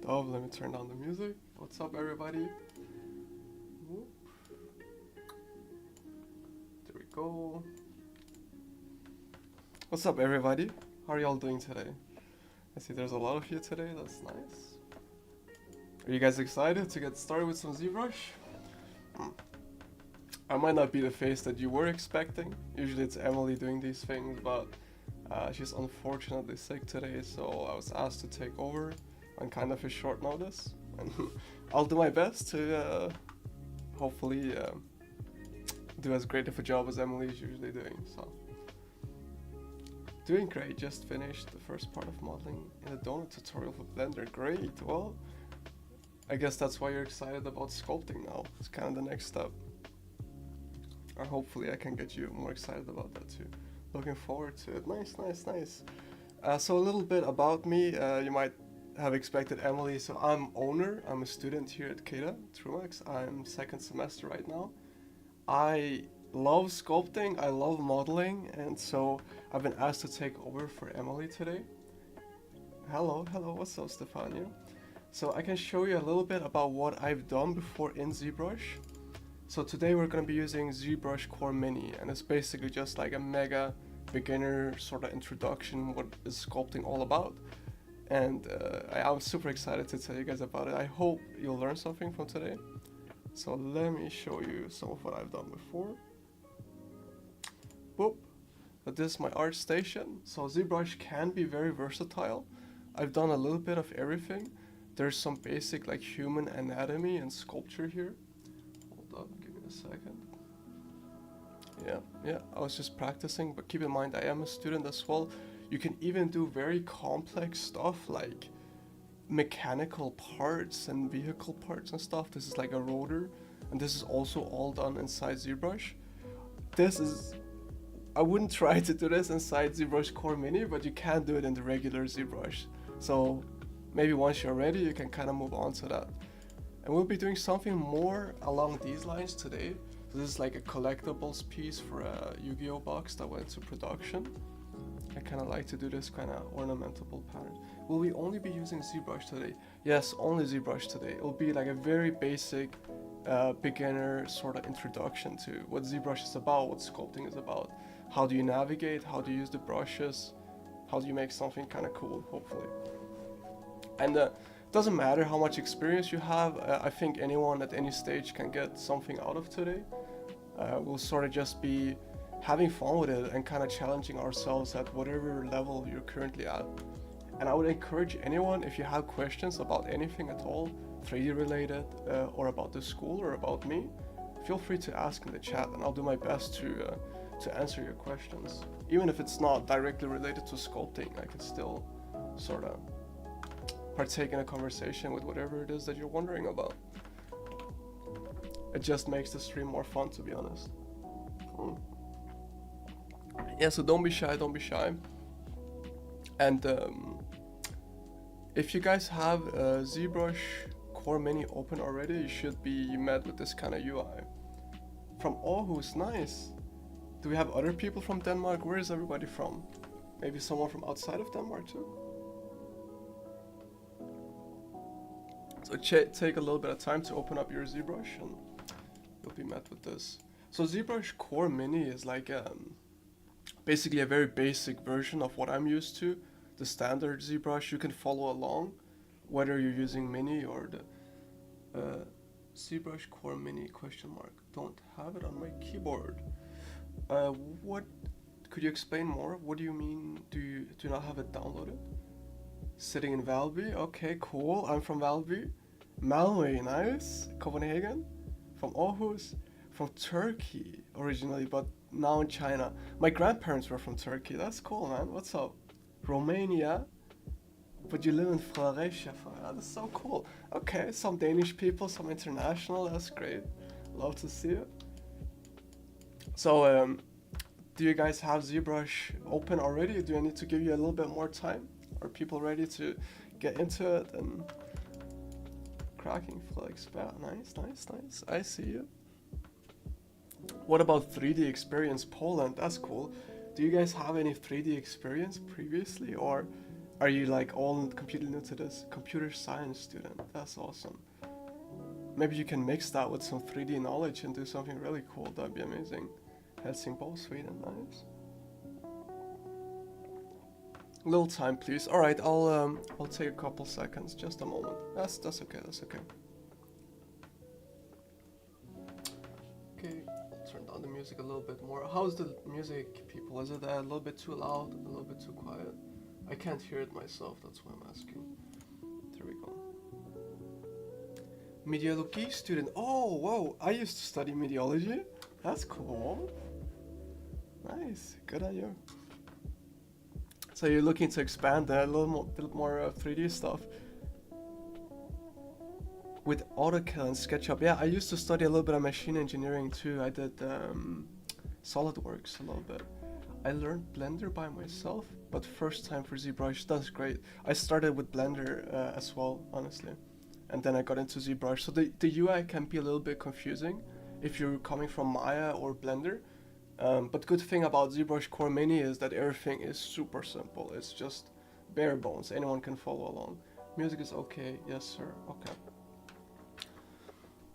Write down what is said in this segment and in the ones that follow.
Oh, let me turn down the music. What's up, everybody? Whoop. There we go. What's up, everybody? How are y'all doing today? I see there's a lot of you today. That's nice. Are you guys excited to get started with some ZBrush? I might not be the face that you were expecting. Usually it's Emily doing these things, but she's unfortunately sick today, so I was asked to take over on kind of a short notice. And I'll do my best to hopefully do as great of a job as Emily is usually doing. So, doing great. Just finished the first part of modeling in a donut tutorial for Blender. Great. Well, I guess that's why you're excited about sculpting now. It's kind of the next step. Or hopefully I can get you more excited about that too. Looking forward to it. Nice, nice, nice. So a little bit about me. You might have expected Emily. So I'm owner. I'm a student here at CADA, Trumax. I'm second semester right now. I love sculpting. I love modeling. And so I've been asked to take over for Emily today. Hello, hello. What's up, Stefania? So I can show you a little bit about what I've done before in ZBrush. So today we're going to be using ZBrush Core Mini, and it's basically just like a mega beginner sort of introduction what is sculpting all about. And I'm super excited to tell you guys about it. I hope you'll learn something from today. So let me show you some of what I've done before. Boop. But this is my art station. So ZBrush can be very versatile. I've done a little bit of everything. There's some basic like human anatomy and sculpture here. Hold up, give me a second. Yeah, I was just practicing, but keep in mind I am a student as well. You can even do very complex stuff like mechanical parts and vehicle parts and stuff. This is like a rotor, and this is also all done inside ZBrush. I wouldn't try to do this inside ZBrush Core Mini, but you can do it in the regular ZBrush. So maybe once you're ready, you can kind of move on to that. And we'll be doing something more along these lines today. So this is like a collectibles piece for a Yu-Gi-Oh box that went to production. I kind of like to do this kind of ornamentable pattern. Will we only be using ZBrush today? Yes, only ZBrush today. It will be like a very basic beginner sort of introduction to what ZBrush is about, what sculpting is about. How do you navigate? How do you use the brushes? How do you make something kind of cool, hopefully. And doesn't matter how much experience you have. I think anyone at any stage can get something out of today. We'll sort of just be having fun with it and kind of challenging ourselves at whatever level you're currently at. And I would encourage anyone, if you have questions about anything at all, 3D related, or about the school or about me, feel free to ask in the chat, and I'll do my best to answer your questions. Even if it's not directly related to sculpting, I can still sort of partake in a conversation with whatever it is that you're wondering about. It just makes the stream more fun, to be honest. Yeah, so don't be shy, don't be shy. And if you guys have ZBrush Core Mini open already, you should be met with this kind of UI. From Aarhus, nice. Do we have other people from Denmark? Where is everybody from? Maybe someone from outside of Denmark too? So take a little bit of time to open up your ZBrush and you'll be met with this. So ZBrush Core Mini is like basically a very basic version of what I'm used to. The standard ZBrush, you can follow along whether you're using Mini or the ZBrush Core Mini ? Don't have it on my keyboard. What could you explain more? What do you mean? Do you not have it downloaded? Sitting in Valby, okay, cool. I'm from Valby. Malmö, nice. Copenhagen. From Aarhus. From Turkey originally, but now in China. My grandparents were from Turkey. That's cool, man. What's up? Romania. But you live in Fredericia. That's so cool. Okay, some Danish people, some international. That's great. Love to see it. So, do you guys have ZBrush open already? Do I need to give you a little bit more time? Are people ready to get into it? And cracking flex, nice, nice, nice. I see you. What about 3D experience Poland? That's cool. Do you guys have any 3D experience previously, or Are you like all completely new to this? Computer science student. That's awesome. Maybe you can mix that with some 3D knowledge and do something really cool. That'd be amazing. Helsingborg, Sweden. Nice. Little time, please. All right, I'll take a couple seconds. Just a moment. That's okay. That's okay. Okay, turn down the music a little bit more. How's the music, people? Is it a little bit too loud? A little bit too quiet? I can't hear it myself. That's why I'm asking. There we go. Meteorology student. Oh, whoa! I used to study meteorology. That's cool. Nice. Good on you. So you're looking to expand a little more 3D stuff with AutoCAD and SketchUp. Yeah, I used to study a little bit of machine engineering too. I did SolidWorks a little bit. I learned Blender by myself, but first time for ZBrush. That's great. I started with Blender as well, honestly, and then I got into ZBrush. So the UI can be a little bit confusing if you're coming from Maya or Blender. But good thing about ZBrush Core Mini is that everything is super simple. It's just bare bones. Anyone can follow along. Music is okay. Yes, sir. Okay.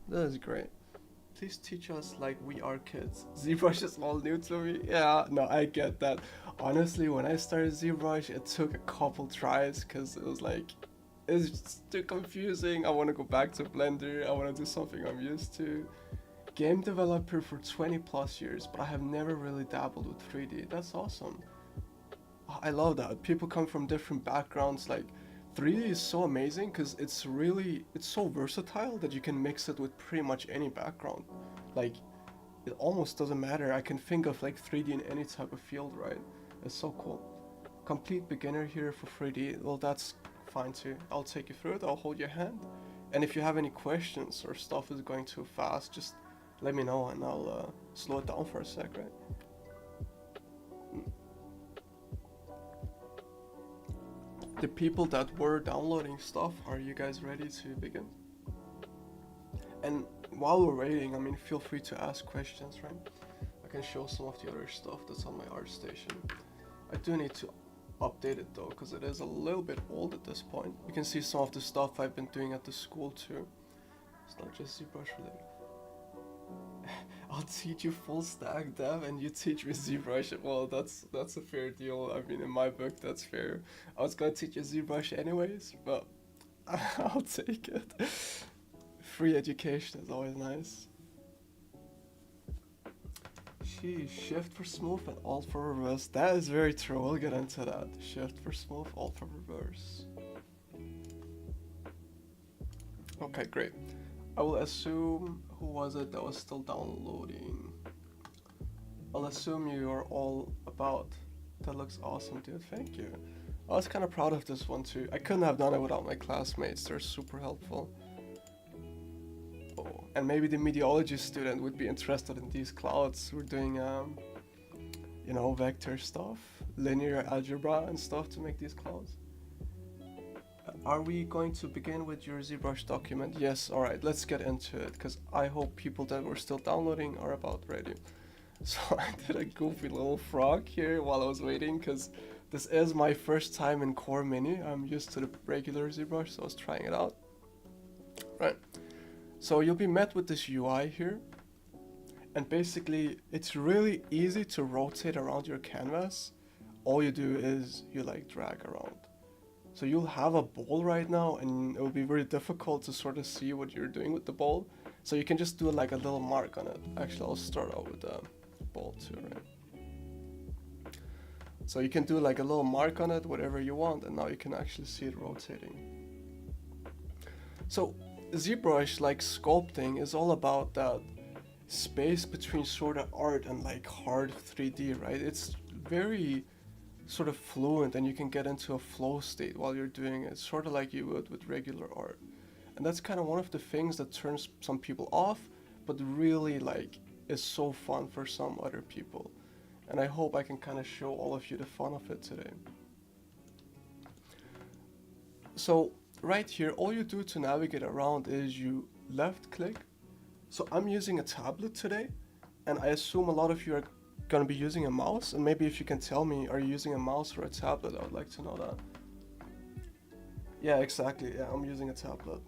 That is great. Please teach us like we are kids. ZBrush is all new to me. Yeah, no, I get that. Honestly, when I started ZBrush, it took a couple tries because it was like, it's just too confusing. I want to go back to Blender. I want to do something I'm used to. Game developer for 20 plus years, but I have never really dabbled with 3D. That's awesome. I love that. People come from different backgrounds. Like 3D is so amazing because it's so versatile that you can mix it with pretty much any background. Like it almost doesn't matter. I can think of like 3D in any type of field, right? It's so cool. Complete beginner here for 3D. Well, that's fine too. I'll take you through it. I'll hold your hand. And if you have any questions or stuff is going too fast, just let me know and I'll slow it down for a sec, right? The people that were downloading stuff, are you guys ready to begin? And while we're waiting, I mean, feel free to ask questions, right? I can show some of the other stuff that's on my ArtStation. I do need to update it though, because it is a little bit old at this point. You can see some of the stuff I've been doing at the school too. It's not just ZBrush related. I'll teach you full stack dev and you teach me ZBrush. Well, that's a fair deal. I mean, in my book, that's fair. I was gonna teach you ZBrush anyways, but I'll take it. Free education is always nice. Geez, shift for smooth and alt for reverse. That is very true. We'll get into that. Shift for smooth, alt for reverse. Okay, great. I will assume, who was it that was still downloading? I'll assume you are all about. That looks awesome, dude. Thank you. I was kind of proud of this one too. I couldn't have done it without my classmates. They're super helpful. Oh, and maybe the meteorology student would be interested in these clouds. We're doing, you know, vector stuff, linear algebra and stuff to make these clouds. Are we going to begin with your ZBrush document? Yes, alright, let's get into it, because I hope people that were still downloading are about ready. So I did a goofy little frog here while I was waiting, because this is my first time in Core Mini. I'm used to the regular ZBrush, so I was trying it out. Right, so you'll be met with this UI here, and basically it's really easy to rotate around your canvas. All you do is you like drag around. So you'll have a ball right now and it will be very difficult to sort of see what you're doing with the ball. So you can just do like a little mark on it. Actually, I'll start out with the ball too, right? So you can do like a little mark on it, whatever you want, and now you can actually see it rotating. So ZBrush, like sculpting, is all about that space between sort of art and like hard 3D, right? It's very sort of fluent and you can get into a flow state while you're doing it, sort of like you would with regular art. And that's kind of one of the things that turns some people off, but really like is so fun for some other people. And I hope I can kind of show all of you the fun of it today. So right here, all you do to navigate around is you left click. So I'm using a tablet today, and I assume a lot of you are going to be using a mouse, and maybe if you can tell me, are you using a mouse or a tablet? I would like to know that. Yeah, exactly. Yeah, I'm using a tablet.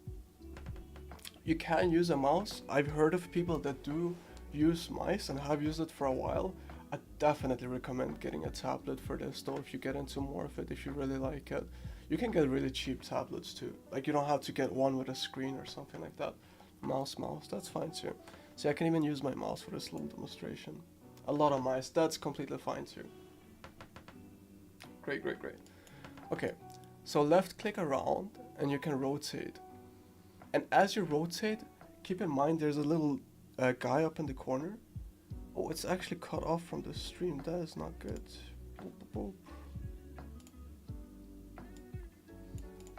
You can use a mouse. I've heard of people that do use mice and have used it for a while. I definitely recommend getting a tablet for this though if you get into more of it, if you really like it. You can get really cheap tablets too. Like you don't have to get one with a screen or something like that. Mouse, that's fine too. See, I can even use my mouse for this little demonstration. A lot of mice, that's completely fine too. Great, great, great. Okay, so left click around and you can rotate. And as you rotate, keep in mind there's a little guy up in the corner. Oh, it's actually cut off from the stream. That is not good. Boop, boop, boop.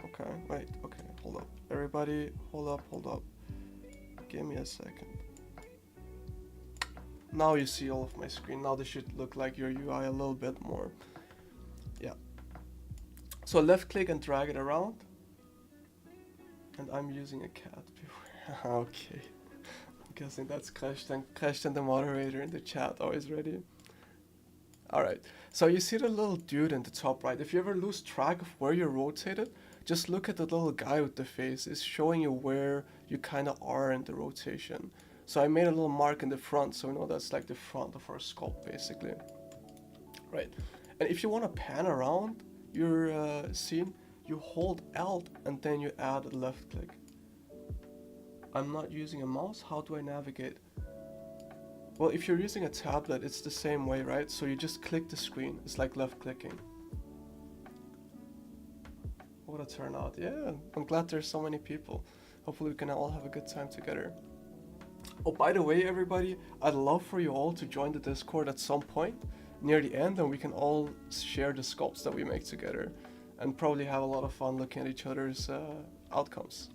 Okay, wait, okay, hold up. Everybody, hold up. Give me a second. Now you see all of my screen. Now this should look like your UI a little bit more. Yeah. So left click and drag it around. And I'm using a cat. Okay. I'm guessing that's Christian the moderator in the chat, always ready. Alright, so you see the little dude in the top right. If you ever lose track of where you're rotated, just look at the little guy with the face. It's showing you where you kind of are in the rotation. So I made a little mark in the front, so we know that's like the front of our sculpt, basically. Right, and if you want to pan around your scene, you hold Alt and then you add a left click. I'm not using a mouse, how do I navigate? Well, if you're using a tablet, it's the same way, right? So you just click the screen, it's like left clicking. What a turnout. Yeah, I'm glad there's so many people. Hopefully we can all have a good time together. Oh, by the way, everybody, I'd love for you all to join the Discord at some point near the end, and we can all share the sculpts that we make together and probably have a lot of fun looking at each other's outcomes.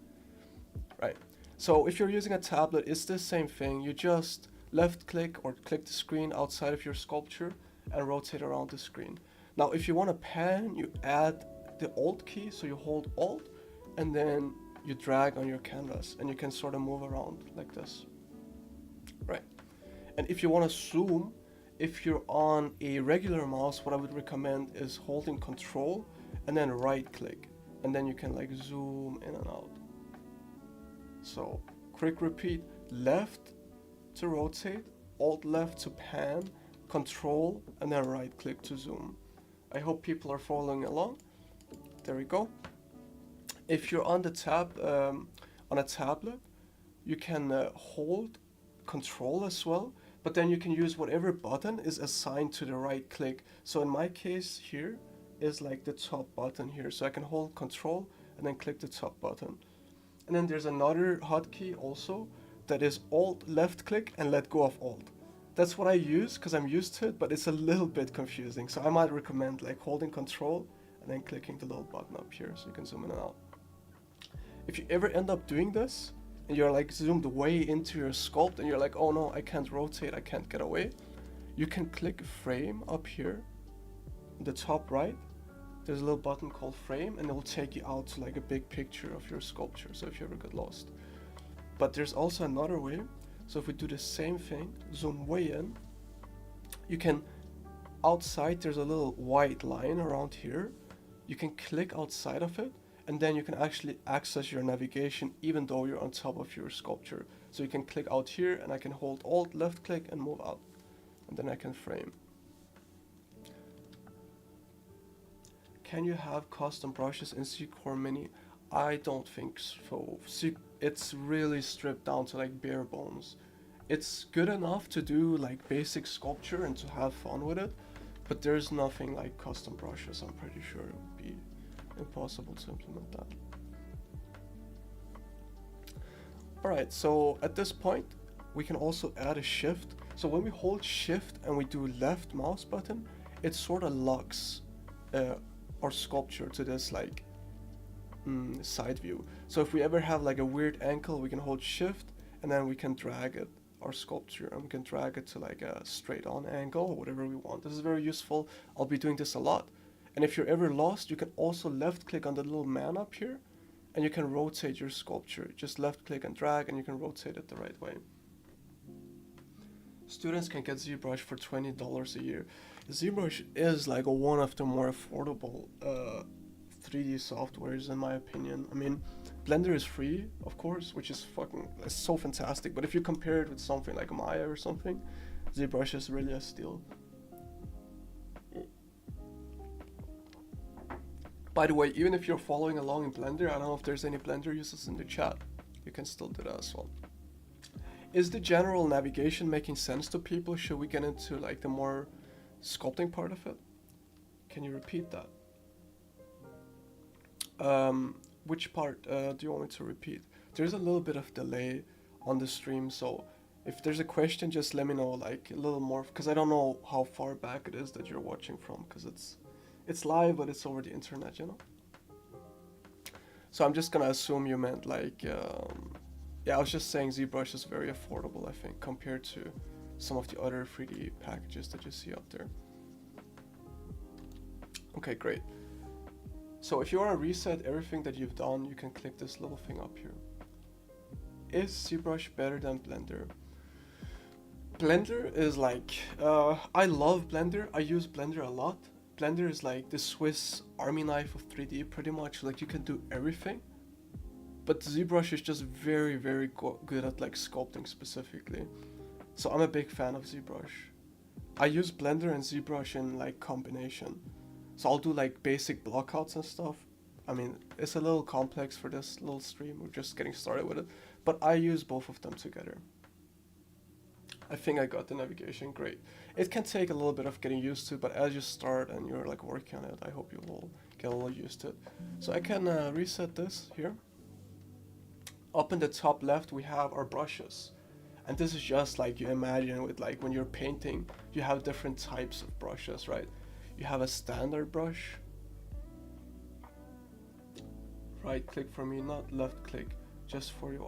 Right, so if you're using a tablet, it's the same thing. You just left click or click the screen outside of your sculpture and rotate around the screen. Now, if you want to pan, you add the Alt key, so you hold Alt and then you drag on your canvas and you can sort of move around like this. Right, and if you want to zoom, if you're on a regular mouse, what I would recommend is holding Control and then right click, and then you can like zoom in and out. So quick repeat: left to rotate, Alt left to pan, Control and then right click to zoom. I hope people are following along. There we go. If you're on the on a tablet, you can hold Control as well, but then you can use whatever button is assigned to the right click. So in my case here is like the top button here, so I can hold Control and then click the top button. And then there's another hotkey also that is Alt left click and let go of Alt. That's what I use because I'm used to it, but it's a little bit confusing. So I might recommend like holding Control and then clicking the little button up here so you can zoom in and out. If you ever end up doing this and you're like zoomed way into your sculpt and you're like, oh no, I can't rotate, I can't get away, you can click frame up here in the top right. There's a little button called frame and it will take you out to like a big picture of your sculpture, so if you ever get lost. But there's also another way. So if we do the same thing, zoom way in, you can, outside there's a little white line around here, you can click outside of it and then you can actually access your navigation even though you're on top of your sculpture. So you can click out here and I can hold Alt left click and move out, and then I can frame. Can you have custom brushes in C Core Mini? I don't think so. It's really stripped down to like bare bones. It's good enough to do like basic sculpture and to have fun with it, but there's nothing like custom brushes. I'm pretty sure it would be impossible to implement that. Alright, so at this point we can also add a shift. So when we hold shift and we do left mouse button, it sort of locks our sculpture to this like side view. So if we ever have like a weird angle, we can hold shift and then we can drag it, our sculpture, and we can drag it to like a straight on angle or whatever we want. This is very useful. I'll be doing this a lot. And if you're ever lost, you can also left click on the little man up here and you can rotate your sculpture. Just left click and drag and you can rotate it the right way. Students can get ZBrush for $20 a year. ZBrush is like one of the more affordable 3D softwares in my opinion. I mean, Blender is free, of course, which is it's so fantastic. But if you compare it with something like Maya or something, ZBrush is really a steal. By the way, even if you're following along in Blender, I don't know if there's any Blender users in the chat. You can still do that as well. Is the general navigation making sense to people? Should we get into like the more sculpting part of it? Can you repeat that? Which part do you want me to repeat? There's a little bit of delay on the stream, so if there's a question, just let me know like a little more, because I don't know how far back it is that you're watching from, because it's live, but it's over the internet, you know? So I'm just gonna assume you meant like, yeah, I was just saying ZBrush is very affordable, I think, compared to some of the other 3D packages that you see out there. Okay, great. So if you want to reset everything that you've done, you can click this little thing up here. Is ZBrush better than Blender? Blender is like, I love Blender. I use Blender a lot. Blender is like the Swiss army knife of 3D, pretty much. Like you can do everything. But ZBrush is just very, very good at like sculpting specifically. So I'm a big fan of ZBrush. I use Blender and ZBrush in like combination. So I'll do like basic blockouts and stuff. I mean, it's a little complex for this little stream. We're just getting started with it. But I use both of them together. I think I got the navigation great. It can take a little bit of getting used to, but as you start and you're like working on it, I hope you will get a little used to it. So I can reset this here. Up in the top left, we have our brushes. And this is just like you imagine with like when you're painting, you have different types of brushes, right? You have a standard brush. Right click for me, not left click, just for you.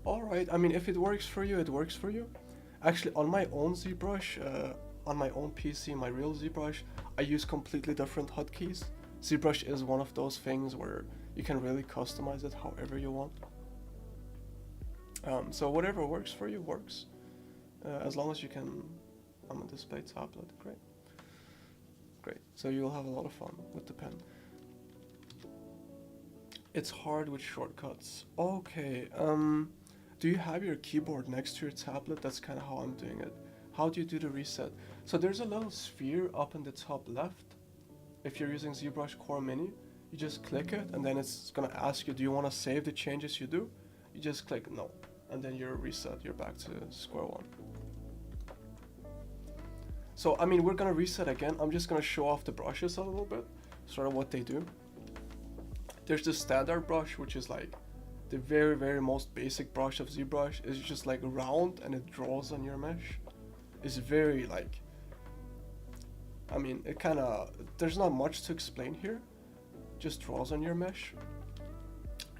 All right, I mean, if it works for you, it works for you. Actually, on my own ZBrush, on my own PC, my real ZBrush, I use completely different hotkeys. ZBrush is one of those things where you can really customize it however you want. So whatever works for you works, as long as you can. I'm a display tablet, great. Great, so you'll have a lot of fun with the pen. It's hard with shortcuts. Okay, do you have your keyboard next to your tablet? That's kind of how I'm doing it. How do you do the reset? So there's a little sphere up in the top left. If you're using ZBrush Core Mini, you just click it and then it's gonna ask you, do you want to save the changes you do? You just click no, and then you're reset, you're back to square one. So, I mean, we're gonna reset again. I'm just gonna show off the brushes a little bit, sort of what they do. There's the standard brush, which is like the very, very most basic brush of ZBrush. It's just like round and it draws on your mesh. It's very like, I mean, it kind of, there's not much to explain here. Just draws on your mesh.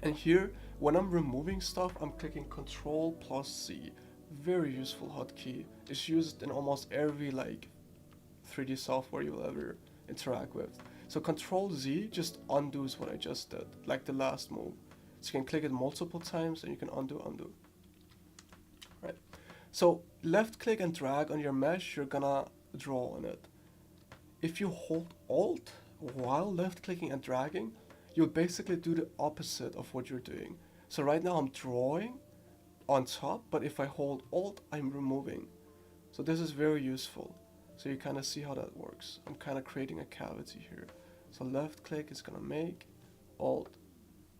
And here, when I'm removing stuff, I'm clicking Ctrl+C. Very useful hotkey. It's used in almost every like 3D software you'll ever interact with. So Ctrl+Z just undoes what I just did, like the last move. So you can click it multiple times and you can undo. Right. So left click and drag on your mesh, you're gonna draw on it. If you hold Alt while left clicking and dragging, you'll basically do the opposite of what you're doing. So right now I'm drawing on top, but if I hold Alt, I'm removing. So this is very useful. So you kind of see how that works. I'm kind of creating a cavity here. So left click is gonna make, Alt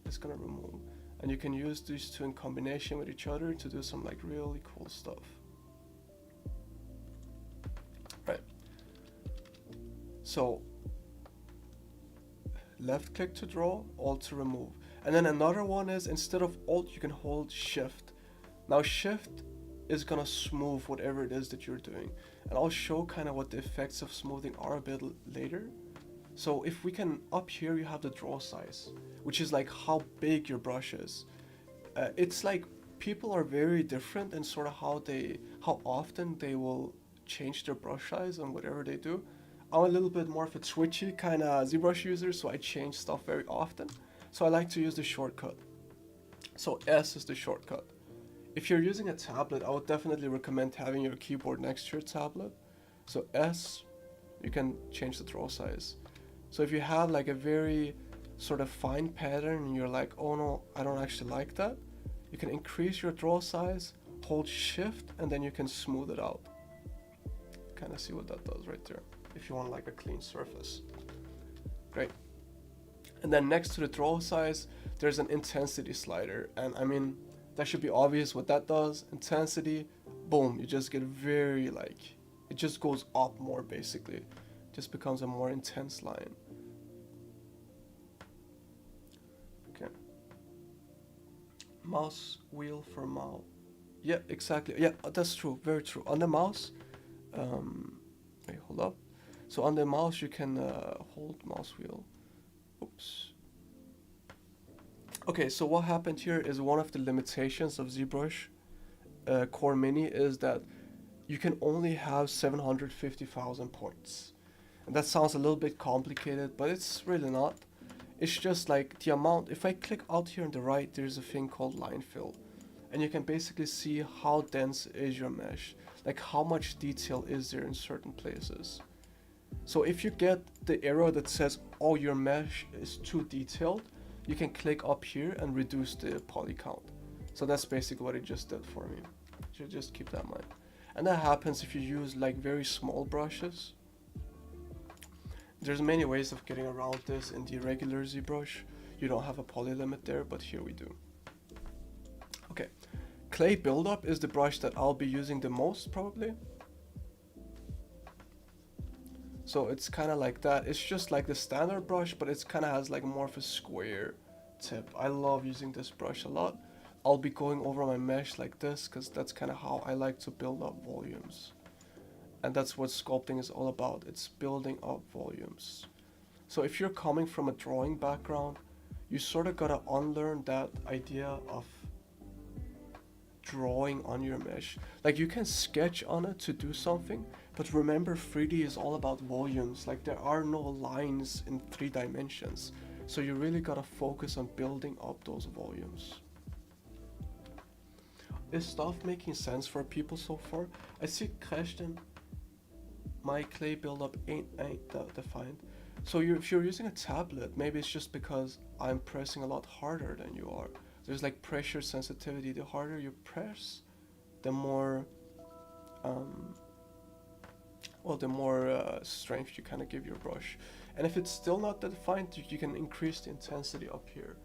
is gonna remove. And you can use these two in combination with each other to do some like really cool stuff. Right. So left click to draw, Alt to remove. And then another one is, instead of Alt, you can hold Shift. Now Shift is gonna smooth whatever it is that you're doing. And I'll show kind of what the effects of smoothing are a bit later. So if we can, up here you have the draw size, which is like how big your brush is. It's like people are very different in sort of how often they will change their brush size and whatever they do. I'm a little bit more of a twitchy kind of ZBrush user, so I change stuff very often. So I like to use the shortcut. So S is the shortcut. If you're using a tablet, I would definitely recommend having your keyboard next to your tablet. So S, you can change the draw size. So if you have like a very sort of fine pattern and you're like, oh no, I don't actually like that, you can increase your draw size, hold shift, and then you can smooth it out. Kind of see what that does right there, if you want like a clean surface. Great. And then next to the draw size, there's an intensity slider. And I mean, that should be obvious what that does. Intensity, boom, you just get very like, it just goes up more basically. Just becomes a more intense line. Okay. Mouse wheel for mouse. Yeah, exactly. Yeah, that's true. Very true. On the mouse, wait, hold up. So on the mouse, you can hold mouse wheel. Oops. Okay, so what happened here is one of the limitations of ZBrush Core Mini is that you can only have 750,000 points. And that sounds a little bit complicated, but it's really not. It's just like the amount. If I click out here on the right, there's a thing called line fill. And you can basically see how dense is your mesh. Like how much detail is there in certain places. So if you get the error that says, oh, your mesh is too detailed, you can click up here and reduce the poly count. So that's basically what it just did for me. So just keep that in mind. And that happens if you use like very small brushes. There's many ways of getting around this in the regular ZBrush. You don't have a poly limit there, but here we do. Okay, clay buildup is the brush that I'll be using the most probably. So it's kind of like that. It's just like the standard brush, but it's kind of has like more of a square tip. I love using this brush a lot. I'll be going over my mesh like this because that's kind of how I like to build up volumes. And that's what sculpting is all about. It's building up volumes. So if you're coming from a drawing background, you sort of gotta unlearn that idea of drawing on your mesh. Like you can sketch on it to do something, but remember 3D is all about volumes. Like there are no lines in 3 dimensions. So you really gotta focus on building up those volumes. Is stuff making sense for people so far? I see question. My clay buildup ain't that defined. So if you're using a tablet, maybe it's just because I'm pressing a lot harder than you are. There's like pressure sensitivity. The harder you press, the more strength you kind of give your brush. And if it's still not that defined, you can increase the intensity up here.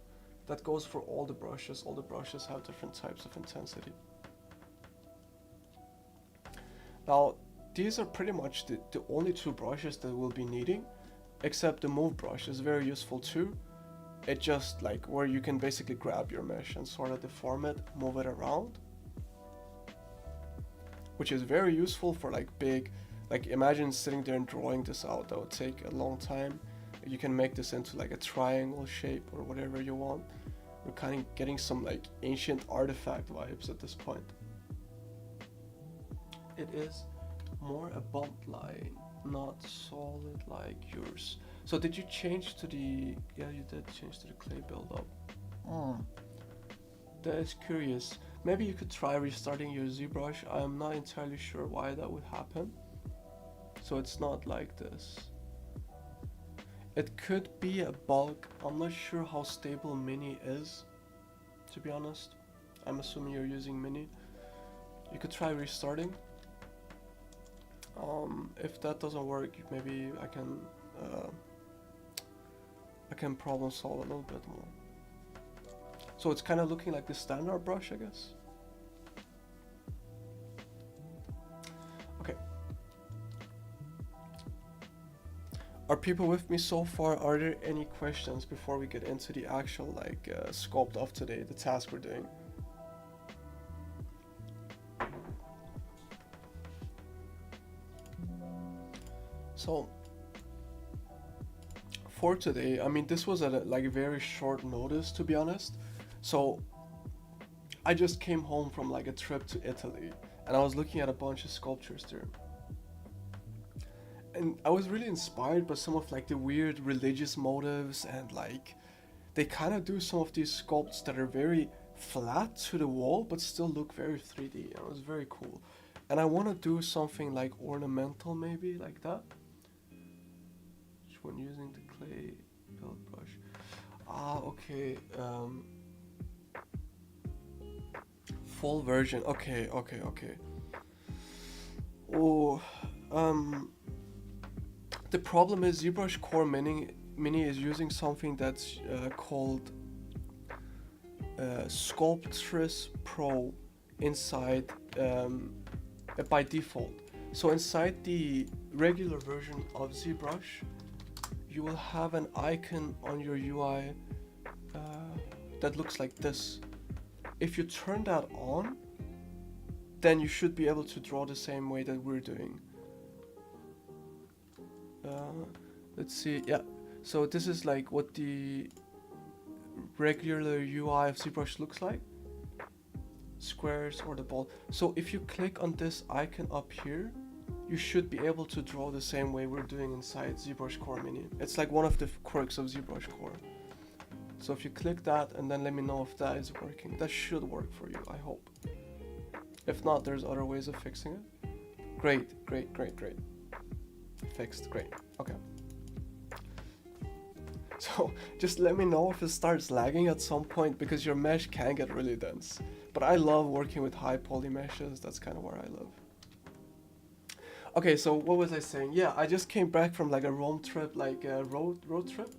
That goes for all the brushes. All the brushes have different types of intensity. Now, these are pretty much the only 2 brushes that we'll be needing, except the move brush is very useful too. It just like where you can basically grab your mesh and sort of deform it, move it around, which is very useful for like big, like imagine sitting there and drawing this out. That would take a long time. You can make this into like a triangle shape or whatever you want. We're kind of getting some like ancient artifact vibes at this point. It is more a bump line, not solid like yours. So did you change to the, yeah, you did change to the clay buildup. That is curious. Maybe you could try restarting your ZBrush. I'm not entirely sure why that would happen. So it's not like this. It could be a bug. I'm not sure how stable Mini is, to be honest. I'm assuming you're using Mini. You could try restarting. If that doesn't work, maybe I can problem solve a little bit more. So it's kind of looking like the standard brush, I guess. Okay. Are people with me so far? Are there any questions before we get into the actual like sculpt of today, the task we're doing? So for today, I mean, this was at a very short notice, to be honest. So I just came home from like a trip to Italy and I was looking at a bunch of sculptures there. And I was really inspired by some of like the weird religious motives, and like they kind of do some of these sculpts that are very flat to the wall but still look very 3D. It was very cool. And I want to do something like ornamental, maybe like that. When using the clay build brush. Ah, okay. Full version. Okay. Oh, the problem is ZBrush Core Mini is using something that's called Sculptris Pro inside by default. So inside the regular version of ZBrush, you will have an icon on your UI that looks like this. If you turn that on, then you should be able to draw the same way that we're doing. Let's see, yeah. So this is like what the regular UI of ZBrush looks like. Squares or the ball. So if you click on this icon up here, you should be able to draw the same way we're doing inside ZBrush Core Mini. It's like one of the quirks of ZBrush Core. So if you click that and then let me know if that is working. That should work for you, I hope. If not, there's other ways of fixing it. Great. Fixed, great, okay. So just let me know if it starts lagging at some point, because your mesh can get really dense. But I love working with high poly meshes, that's kind of where I live. Okay, so what was I saying? Yeah, I just came back from like a Rome trip, like a road trip.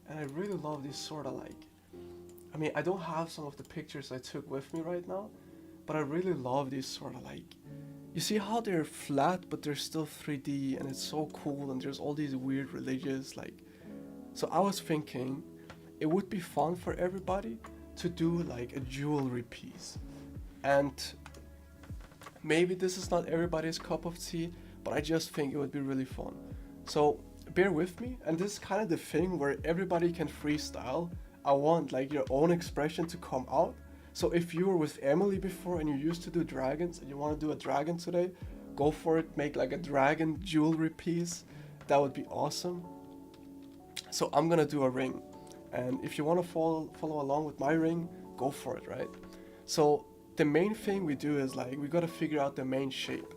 And I really love these sort of like, I mean, I don't have some of the pictures I took with me right now, but I really love these sort of like, you see how they're flat, but they're still 3D, and it's so cool, and there's all these weird religious, like, so I was thinking it would be fun for everybody to do like a jewelry piece. And maybe this is not everybody's cup of tea, but I just think it would be really fun. So bear with me, and this is kind of the thing where everybody can freestyle. I want like your own expression to come out. So if you were with Emily before and you used to do dragons and you want to do a dragon today, go for it, make like a dragon jewelry piece. That would be awesome. So I'm gonna do a ring, and if you want to follow along with my ring, go for it, right? So the main thing we do is like, we gotta figure out the main shape.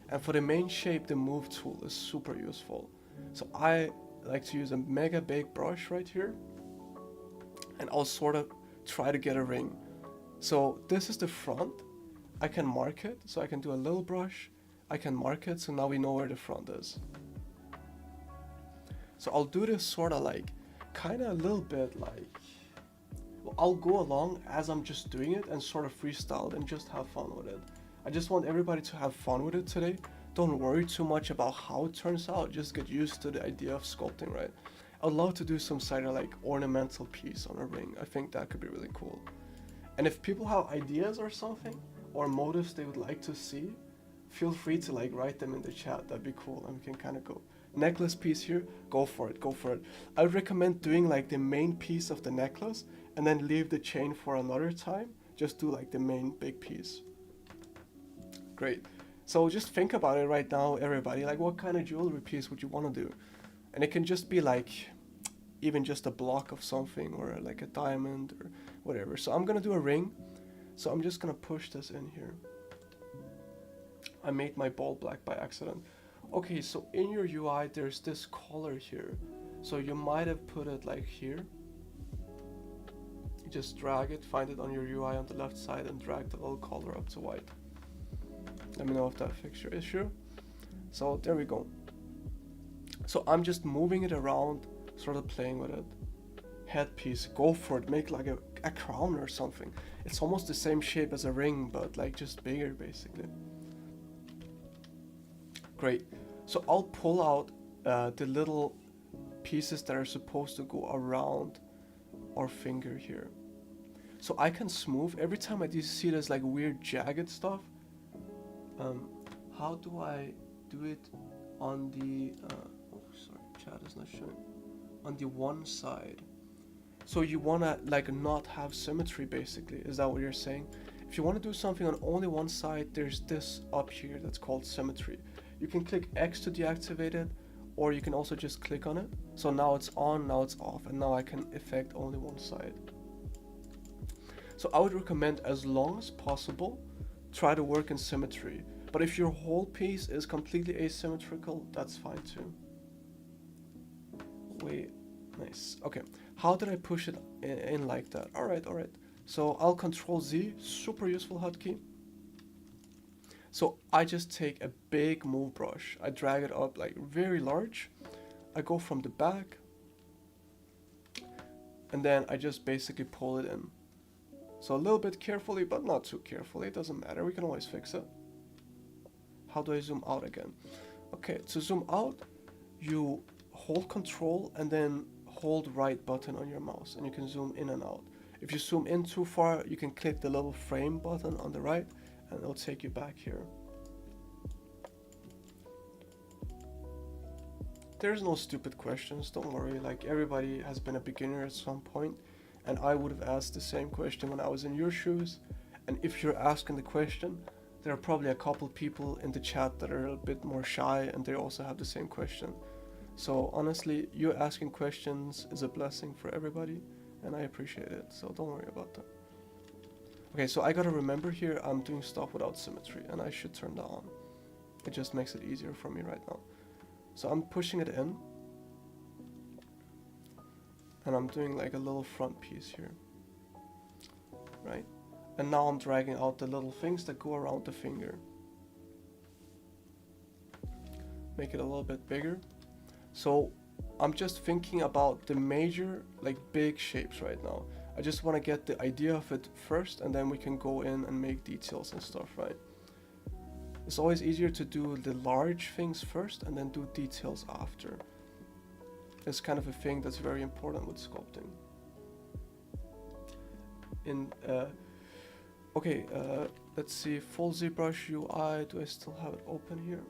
And for the main shape, the move tool is super useful. So I like to use a mega big brush right here, and I'll sort of try to get a ring. So this is the front. I can mark it, so I can do a little brush. I can mark it, so now we know where the front is. So I'll do this sort of like, kind of a little bit like, well, I'll go along as I'm just doing it and sort of freestyle and just have fun with it. I just want everybody to have fun with it today. Don't worry too much about how it turns out, just get used to the idea of sculpting, right? I'd love to do some sort of like ornamental piece on a ring. I think that could be really cool. And if people have ideas or something, or motives they would like to see, feel free to like write them in the chat. That'd be cool, and we can kind of go. Necklace piece here, go for it. I would recommend doing like the main piece of the necklace and then leave the chain for another time. Just do like the main big piece. Great. So just think about it right now, everybody. Like, what kind of jewelry piece would you want to do? And it can just be like, even just a block of something, or like a diamond or whatever. So I'm gonna do a ring. So I'm just gonna push this in here. I made my ball black by accident. Okay, so in your UI, there's this color here. So you might have put it like here. You just drag it, find it on your UI on the left side, and drag the little color up to white. Let me know if that fixed your issue. So there we go. So I'm just moving it around, sort of playing with it. Headpiece, go for it, make like a crown or something. It's almost the same shape as a ring, but like just bigger basically. Great. So I'll pull out the little pieces that are supposed to go around our finger here. So I can smooth every time I do see this like weird jagged stuff. How do I do it on the oh sorry, chat is not showing, on the one side? So you wanna like not have symmetry basically, is that what you're saying? If you want to do something on only one side, there's this up here that's called symmetry. You can click X to deactivate it, or you can also just click on it. So now it's on, now it's off, and now I can affect only one side. So I would recommend, as long as possible, try to work in symmetry. But if your whole piece is completely asymmetrical, that's fine too. Wait, my Nice. Okay, how did I push it in like that? All right. So I'll Control Z, super useful hotkey. So I just take a big move brush. I drag it up like very large. I go from the back, and then I just basically pull it in. So a little bit carefully, but not too carefully. It doesn't matter. We can always fix it. How do I zoom out again? Okay, to zoom out, you hold Control and then hold right button on your mouse, and you can zoom in and out. If you zoom in too far, you can click the little frame button on the right, and it'll take you back here. There's no stupid questions, don't worry. Like, everybody has been a beginner at some point, and I would have asked the same question when I was in your shoes. And if you're asking the question, there are probably a couple people in the chat that are a bit more shy and they also have the same question. So honestly, you asking questions is a blessing for everybody, and I appreciate it, so don't worry about that. Okay, so I gotta remember here, I'm doing stuff without symmetry, and I should turn that on. It just makes it easier for me right now. So I'm pushing it in, and I'm doing like a little front piece here, right? And now I'm dragging out the little things that go around the finger. Make it a little bit bigger. So I'm just thinking about the major, like big shapes right now. I just want to get the idea of it first, and then we can go in and make details and stuff, right? It's always easier to do the large things first and then do details after. It's kind of a thing that's very important with sculpting. Okay, let's see, full ZBrush UI, do I still have it open here?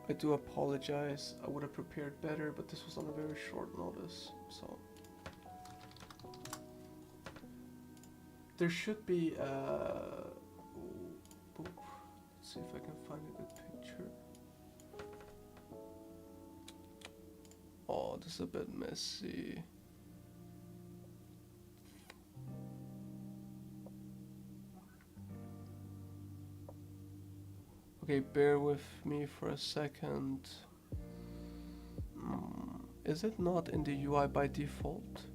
I do apologize, I would have prepared better, but this was on a very short notice, so. There should be, let's see if I can find a good picture. Oh, this is a bit messy. Okay, bear with me for a second. Is it not in the UI by default?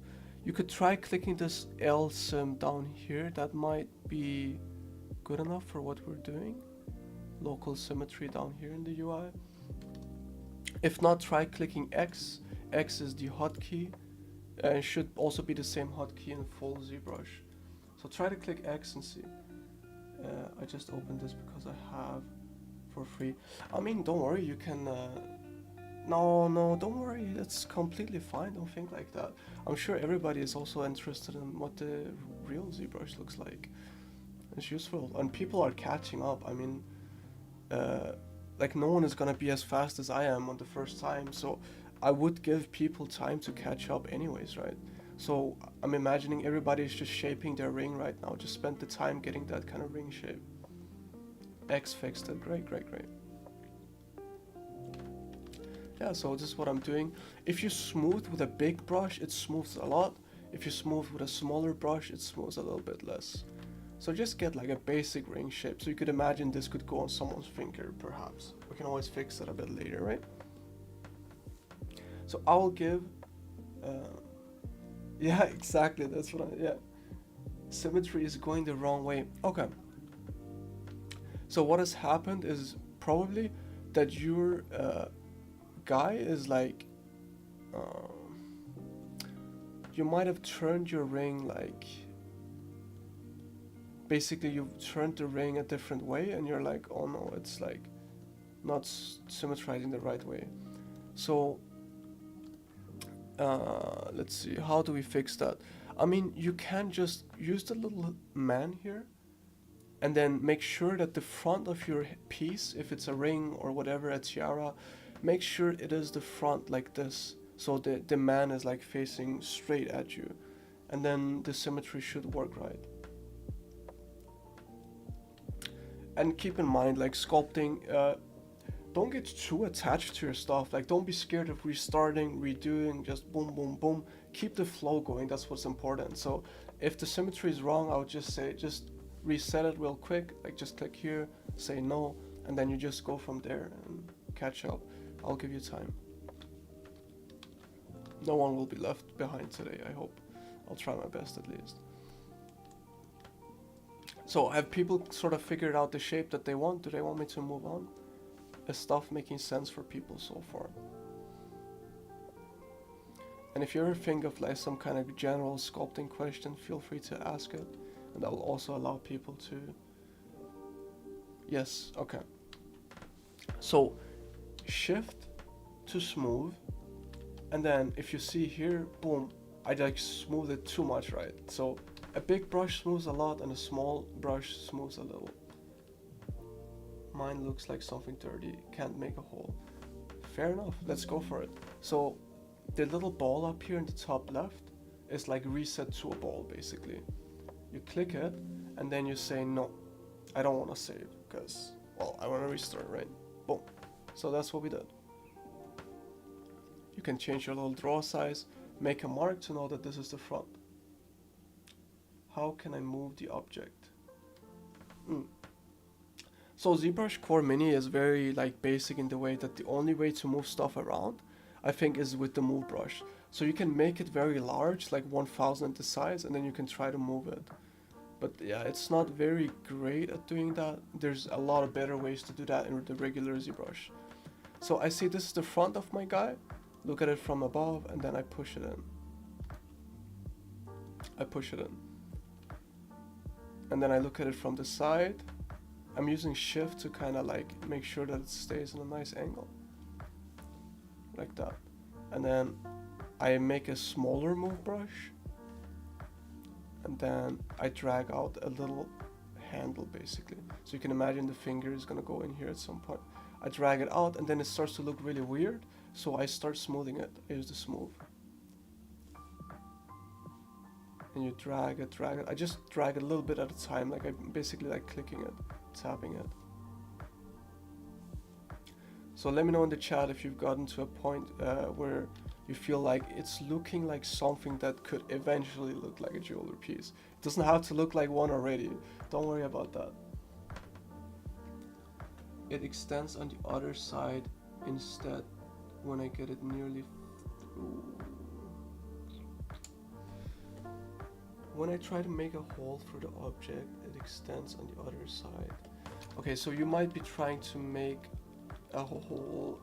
You could try clicking this L sim down here. That might be good enough for what we're doing. Local symmetry down here in the UI. If not, try clicking X. X is the hotkey. It should also be the same hotkey in full ZBrush. So try to click X and see. I just opened this because I have for free. I mean, don't worry, you can no, don't worry, that's completely fine, don't think like that. I'm sure everybody is also interested in what the real ZBrush looks like. It's useful, and people are catching up. I mean, like, no one is gonna be as fast as I am on the first time, so I would give people time to catch up anyways, right? So I'm imagining everybody is just shaping their ring right now. Just spend the time getting that kind of ring shape. X fixed it. Great. Yeah, so this is what I'm doing. If you smooth with a big brush, it smooths a lot. If you smooth with a smaller brush, it smooths a little bit less. So just get like a basic ring shape. So you could imagine this could go on someone's finger, perhaps. We can always fix that a bit later, right? So I will give, yeah, exactly, that's what yeah. Symmetry is going the wrong way. Okay. So what has happened is probably that your guy is like, you might have turned your ring like, basically you've turned the ring a different way and you're like, oh no, it's like not symmetrizing the right way. So let's see, how do we fix that? I mean, you can just use the little man here and then make sure that the front of your piece, if it's a ring or whatever, a tiara, make sure it is the front like this, so the man is like facing straight at you, and then the symmetry should work right. And keep in mind, like sculpting, don't get too attached to your stuff. Like, don't be scared of restarting, redoing, just boom, boom, boom. Keep the flow going, that's what's important. So if the symmetry is wrong, I would just say, just reset it real quick. Like, just click here, say no, and then you just go from there and catch up. I'll give you time. No one will be left behind today, I hope. I'll try my best at least. So have people sort of figured out the shape that they want? Do they want me to move on? Is stuff making sense for people so far? And if you ever think of like some kind of general sculpting question, feel free to ask it. And that will also allow people to... Yes, okay. So shift to smooth. And then if you see here, boom, I like smooth it too much, right? So a big brush smooths a lot and a small brush smooths a little. Mine looks like something dirty, can't make a hole. Fair enough, let's go for it. So the little ball up here in the top left is like reset to a ball basically. You click it and then you say no, I don't want to save because, well, I want to restart, right? Boom. So that's what we did. You can change your little draw size, make a mark to know that this is the front. How can I move the object? So ZBrush Core Mini is very like basic in the way that the only way to move stuff around, I think, is with the move brush. So you can make it very large, like 1000 the size, and then you can try to move it. But yeah, it's not very great at doing that. There's a lot of better ways to do that in the regular ZBrush. So I see this is the front of my guy. Look at it from above, and then I push it in. I push it in. And then I look at it from the side. I'm using shift to kind of like make sure that it stays in a nice angle. Like that. And then I make a smaller move brush. And then I drag out a little handle basically. So you can imagine the finger is gonna go in here at some point. I drag it out and then it starts to look really weird. So I start smoothing it. I use the smooth. And you drag it. I just drag it a little bit at a time, like I basically like clicking it, tapping it. So let me know in the chat if you've gotten to a point where you feel like it's looking like something that could eventually look like a jewelry piece. It doesn't have to look like one already. Don't worry about that. It extends on the other side instead when I get it nearly through. When I try to make a hole for the object, it extends on the other side. Okay, so you might be trying to make a hole.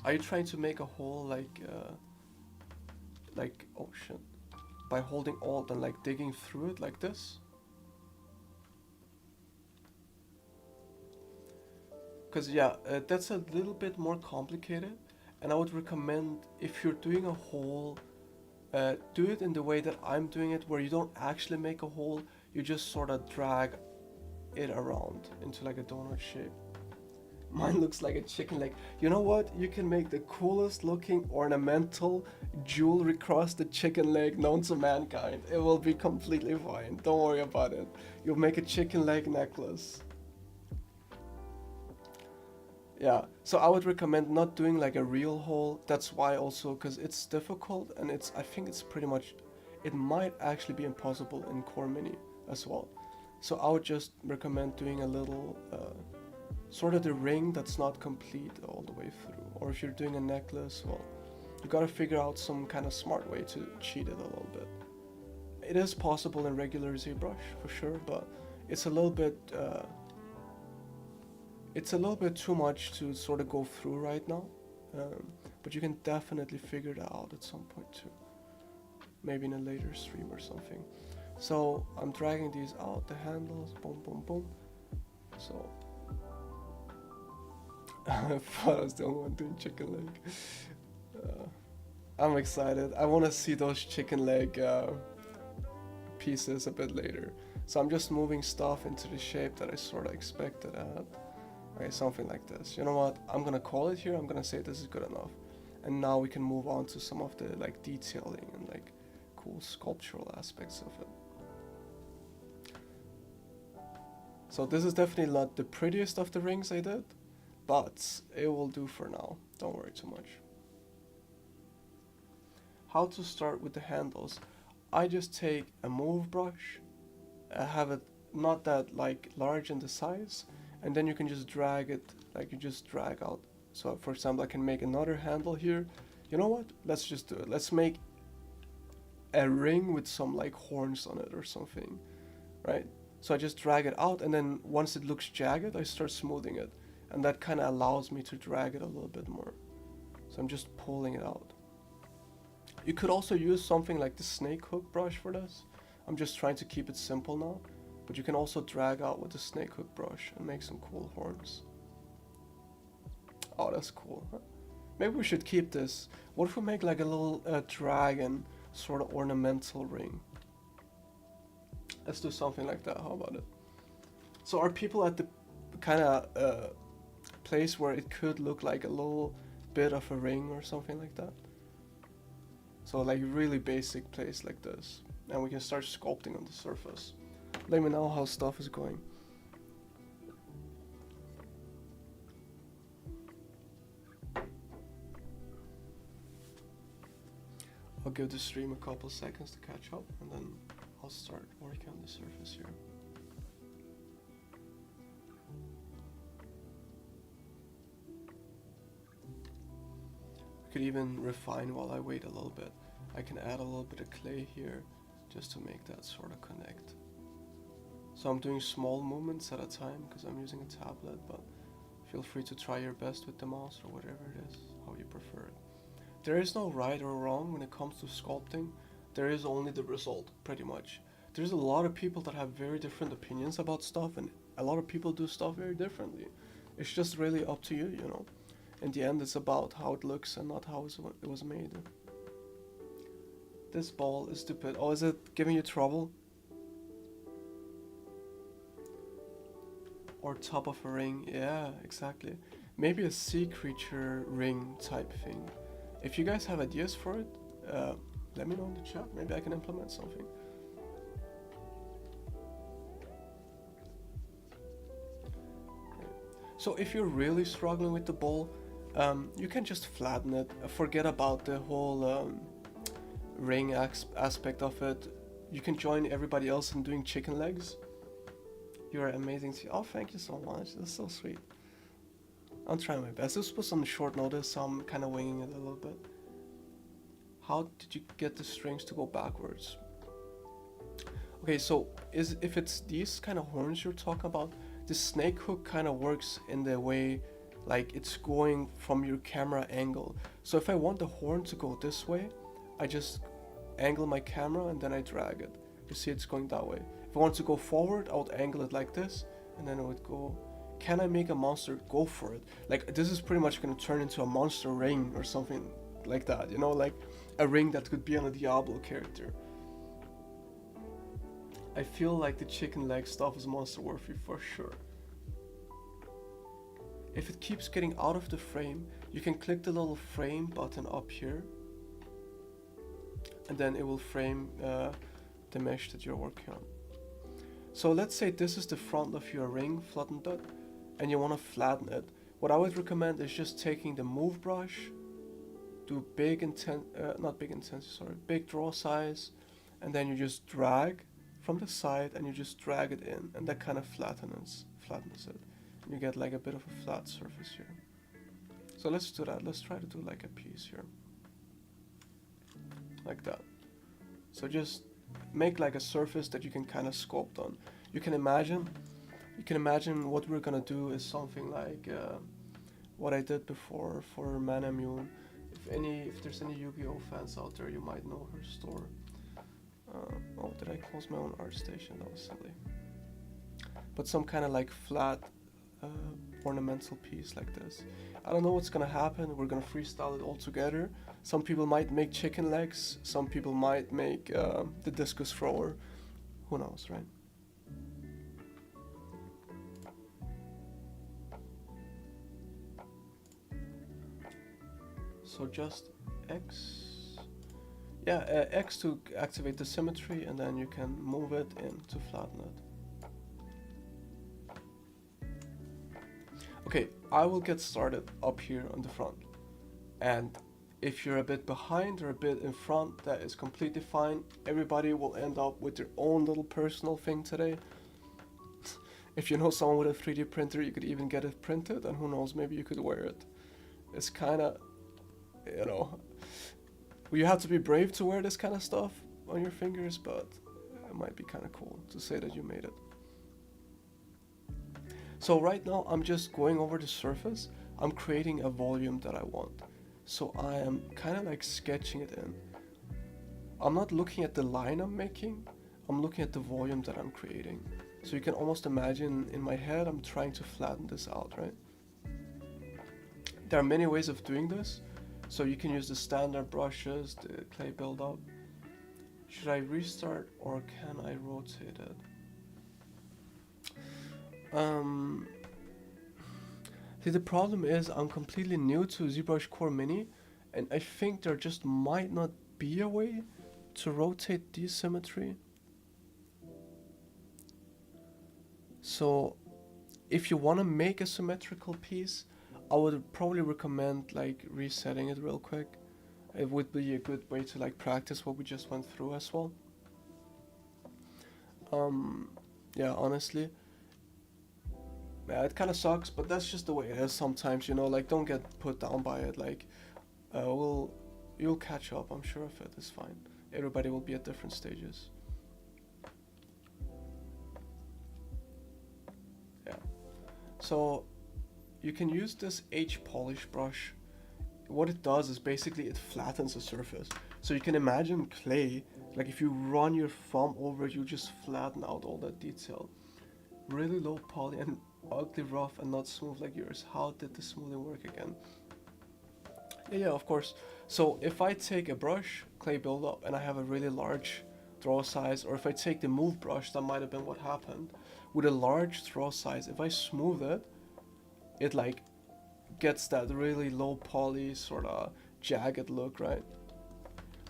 Are you trying to make a hole like oh shit, by holding Alt and like digging through it like this? Because yeah, that's a little bit more complicated, and I would recommend if you're doing a hole, do it in the way that I'm doing it, where you don't actually make a hole, you just sort of drag it around into like a donut shape. Mine looks like a chicken leg. You know what? You can make the coolest looking ornamental jewelry crusted chicken leg known to mankind. It will be completely fine. Don't worry about it. You'll make a chicken leg necklace. Yeah, so I would recommend not doing like a real hole. That's why also, because it's difficult and I think it's pretty much, it might actually be impossible in Core Mini as well. So I would just recommend doing a little, sort of the ring that's not complete all the way through. Or if you're doing a necklace, well, you gotta figure out some kind of smart way to cheat it a little bit. It is possible in regular ZBrush for sure, but it's a little bit, too much to sort of go through right now, but you can definitely figure that out at some point too. Maybe in a later stream or something. So I'm dragging these out, the handles, boom, boom, boom. So I thought I was the only one doing chicken leg. I'm excited. I want to see those chicken leg pieces a bit later. So I'm just moving stuff into the shape that I sort of expected at. Okay, something like this. You know what? I'm gonna call it here. I'm gonna say this is good enough. And now we can move on to some of the like detailing and like cool sculptural aspects of it. So this is definitely not the prettiest of the rings I did, but it will do for now. Don't worry too much. How to start with the handles. I just take a move brush, have it not that like large in the size, and then you can just drag it, like you just drag out So for example, I can make another handle here. You know what? Let's just do it. Let's make a ring with some like horns on it or something, right? So I just drag it out, and then once it looks jagged, I start smoothing it. And that kind of allows me to drag it a little bit more. So I'm just pulling it out. You could also use something like the snake hook brush for this. I'm just trying to keep it simple now. But you can also drag out with the snake hook brush and make some cool horns. Oh, that's cool. Huh? Maybe we should keep this. What if we make like a little dragon sort of ornamental ring? Let's do something like that. How about it? So are people at the kind of place where it could look like a little bit of a ring or something like that? So like really basic place like this. And we can start sculpting on the surface. Let me know how stuff is going. I'll give the stream a couple seconds to catch up, and then I'll start working on the surface here. I could even refine while I wait a little bit. I can add a little bit of clay here just to make that sort of connect. So I'm doing small movements at a time because I'm using a tablet, but feel free to try your best with the mouse or whatever it is, how you prefer it. There is no right or wrong when it comes to sculpting. There is only the result, pretty much. There's a lot of people that have very different opinions about stuff, and a lot of people do stuff very differently. It's just really up to you, you know. In the end, it's about how it looks and not how it was made. This ball is stupid. Oh, is it giving you trouble? Or top of a ring? Yeah, exactly. Maybe a sea creature ring type thing. If you guys have ideas for it, let me know in the chat. Maybe I can implement something. So if you're really struggling with the ball, you can just flatten it. Forget about the whole ring aspect of it. You can join everybody else in doing chicken legs. You're amazing. Oh, thank you so much. That's so sweet. I'm trying my best. This was on short notice, so I'm kind of winging it a little bit. How did you get the strings to go backwards? Okay, so if it's these kind of horns you're talking about, the snake hook kind of works in the way like it's going from your camera angle. So if I want the horn to go this way, I just angle my camera and then I drag it. You see it's going that way. If I want to go forward, I would angle it like this, and then it would go. Can I make a monster? Go for it. Like, this is pretty much going to turn into a monster ring or something like that, you know, like a ring that could be on a Diablo character. I feel like the chicken leg stuff is monster worthy for sure. If it keeps getting out of the frame, you can click the little frame button up here, and then it will frame the mesh that you're working on. So let's say this is the front of your ring, flattened it, and you want to flatten it. What I would recommend is just taking the move brush, do big draw size, and then you just drag from the side and you just drag it in, and that kind of flattens it. And you get like a bit of a flat surface here. So let's do that. Let's try to do like a piece here. Like that. So just make like a surface that you can kind of sculpt on. You can imagine what we're gonna do is something like what I did before for Mana Mune. If there's any Yu-Gi-Oh fans out there, you might know her store. Oh, did I close my own art station? That was silly. But some kind of like flat ornamental piece like this. I don't know what's gonna happen. We're gonna freestyle it all together. Some people might make chicken legs. Some people might make the discus thrower. Who knows, right? So just X. Yeah, X to activate the symmetry, and then you can move it in to flatten it. Okay, I will get started up here on the front. And if you're a bit behind or a bit in front, that is completely fine. Everybody will end up with their own little personal thing today. If you know someone with a 3D printer, you could even get it printed, and who knows, maybe you could wear it. It's kind of, you know, you have to be brave to wear this kind of stuff on your fingers, but it might be kind of cool to say that you made it. So right now I'm just going over the surface. I'm creating a volume that I want. So I am kind of like sketching it in. I'm not looking at the line I'm making, I'm looking at the volume that I'm creating. So you can almost imagine in my head I'm trying to flatten this out, right? There are many ways of doing this. So you can use the standard brushes, the clay buildup. Should I restart or can I rotate it? See, the problem is I'm completely new to ZBrush Core Mini, and I think there just might not be a way to rotate the symmetry. So if you want to make a symmetrical piece, I would probably recommend like resetting it real quick. It would be a good way to like practice what we just went through as well. Yeah, honestly. Yeah, it kind of sucks, but that's just the way it is sometimes, you know, like don't get put down by it, like, you'll catch up, I'm sure of it, it's fine. Everybody will be at different stages. Yeah. So, you can use this H polish brush. What it does is basically it flattens the surface. So you can imagine clay, like if you run your thumb over it, you just flatten out all that detail. Really low poly and ugly rough and not smooth like yours. How did the smoothing work again? Yeah, of course. So if I take a brush, clay buildup, and I have a really large throw size, or if I take the move brush, that might have been what happened. With a large throw size, if I smooth it, it like gets that really low poly sort of jagged look, right?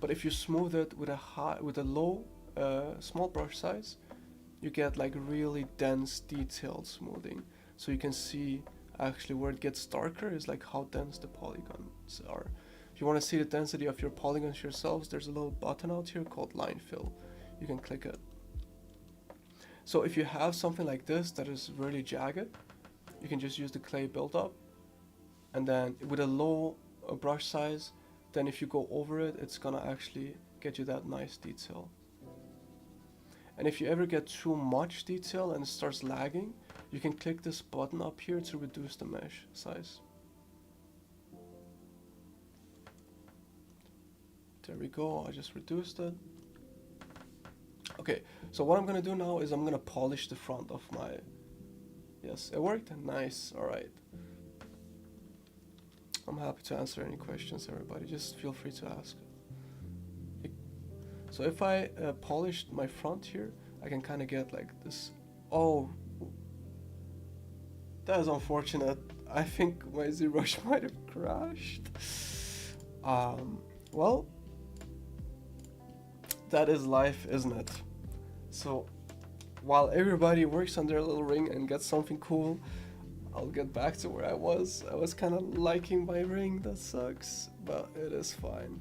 But if you smooth it with a low small brush size, you get like really dense detailed smoothing. So you can see actually where it gets darker is like how dense the polygons are. If you want to see the density of your polygons yourselves, there's a little button out here called line fill. You can click it. So if you have something like this that is really jagged, you can just use the clay buildup, and then with a low brush size, then if you go over it, it's gonna actually get you that nice detail. And if you ever get too much detail and it starts lagging, you can click this button up here to reduce the mesh size. There we go, I just reduced it. Okay, so what I'm gonna do now is I'm gonna polish the front of my... Yes, it worked, nice, alright. I'm happy to answer any questions, everybody, just feel free to ask. So if I polished my front here, I can kind of get like this. Oh, that is unfortunate. I think my ZBrush might have crashed. Well, that is life, isn't it? So while everybody works on their little ring and gets something cool, I'll get back to where I was. I was kind of liking my ring, that sucks, but it is fine.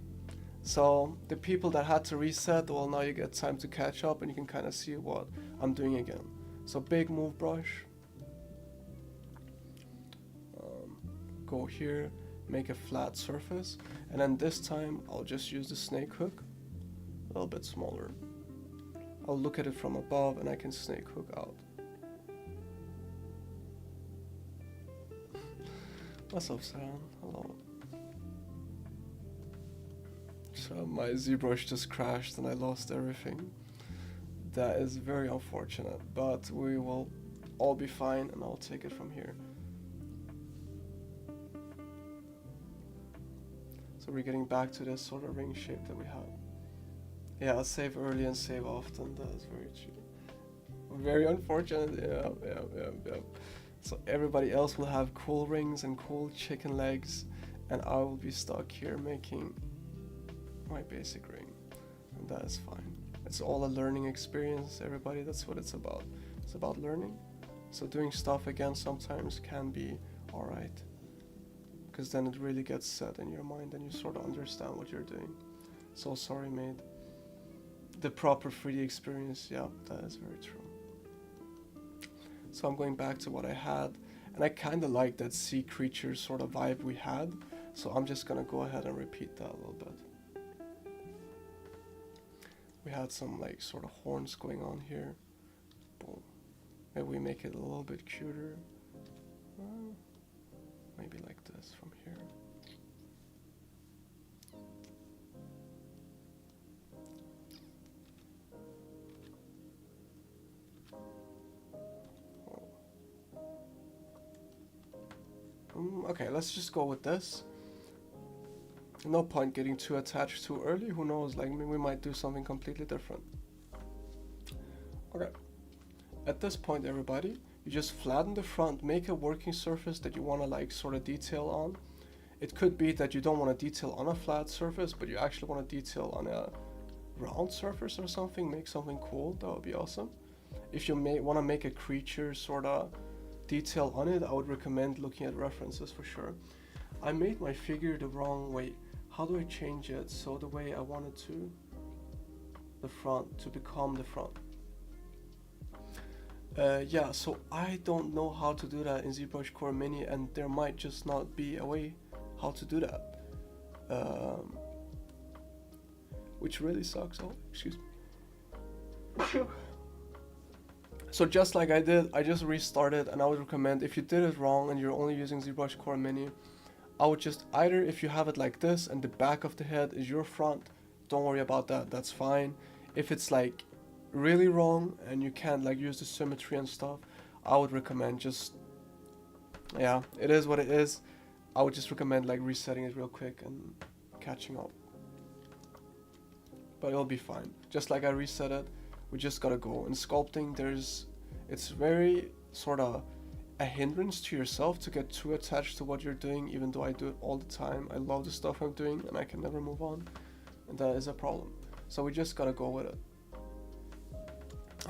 So the people that had to reset, well, now you get time to catch up and you can kind of see what I'm doing again. So big move brush, go here, make a flat surface, and then this time I'll just use the snake hook, a little bit smaller. I'll look at it from above and I can snake hook out. What's up, Sam? Hello. So my ZBrush just crashed and I lost everything. That is very unfortunate, but we will all be fine and I'll take it from here. So we're getting back to this sort of ring shape that we have. Yeah, save early and save often, that is very true. Very unfortunate, yeah. So everybody else will have cool rings and cool chicken legs, and I will be stuck here making my basic ring, and that is fine. It's all a learning experience, everybody, that's what it's about. It's about learning. So doing stuff again sometimes can be alright, because then it really gets set in your mind and you sort of understand what you're doing. So sorry, mate. The proper 3D experience, yeah, that is very true. So I'm going back to what I had, And I kind of like that sea creature sort of vibe we had. So I'm just gonna go ahead and repeat that a little bit. We had some like sort of horns going on here. Boom. Maybe we make it a little bit cuter. Maybe like this from here. Okay, let's just go with this. No point getting too attached too early. Who knows, like we might do something completely different. Okay, at this point everybody, you just flatten the front, make a working surface that you want to like sort of detail on. It could be that you don't want to detail on a flat surface, but you actually want to detail on a round surface or something, make something cool. That would be awesome. If you want to make a creature sort of detail on it, I would recommend looking at references for sure. I made my figure the wrong way. How do I change it so the way I wanted to, the front, to become the front? Yeah, so I don't know how to do that in ZBrush Core Mini, and there might just not be a way how to do that. Which really sucks. Oh, excuse me. So just like I did, I just restarted, and I would recommend if you did it wrong and you're only using ZBrush Core Mini, I would just either, if you have it like this and the back of the head is your front, don't worry about that, that's fine. If it's like really wrong and you can't like use the symmetry and stuff, I would recommend just, yeah, it is what it is. I would just recommend like resetting it real quick and catching up. But it'll be fine. Just like I reset it, we just gotta go. In sculpting, it's very sort of a hindrance to yourself to get too attached to what you're doing, even though I do it all the time. I love the stuff I'm doing and I can never move on, and that is a problem. So we just gotta go with it.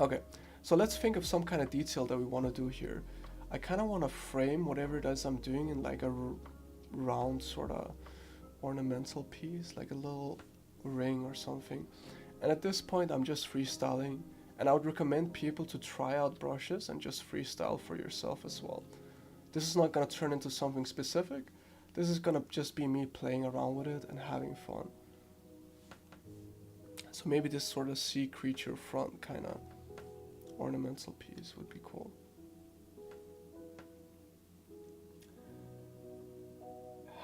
Okay, so let's think of some kind of detail that we want to do here. I kind of want to frame whatever it is I'm doing in like a round sort of ornamental piece, like a little ring or something. And at this point I'm just freestyling, and I would recommend people to try out brushes and just freestyle for yourself as well. This is not going to turn into something specific. This is going to just be me playing around with it and having fun. So maybe this sort of sea creature front kind of ornamental piece would be cool.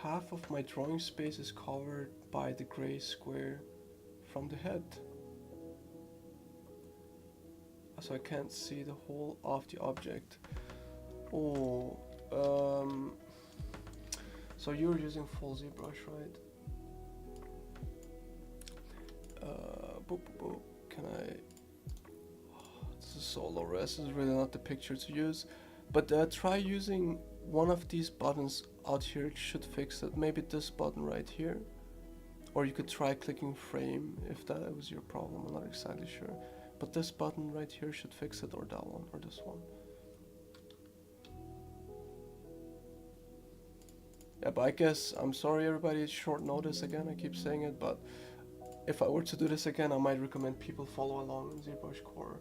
Half of my drawing space is covered by the gray square from the head, so I can't see the whole of the object. Oh, so you're using full ZBrush, right? Boop, boop, boop. Can I? Oh, this is so low res. This is really not the picture to use. But try using one of these buttons out here. It should fix it. Maybe this button right here. Or you could try clicking frame if that was your problem. I'm not exactly sure. But this button right here should fix it, or that one, or this one. Yeah, but I guess, I'm sorry everybody, it's short notice again, I keep saying it, but if I were to do this again, I might recommend people follow along in ZBrush Core.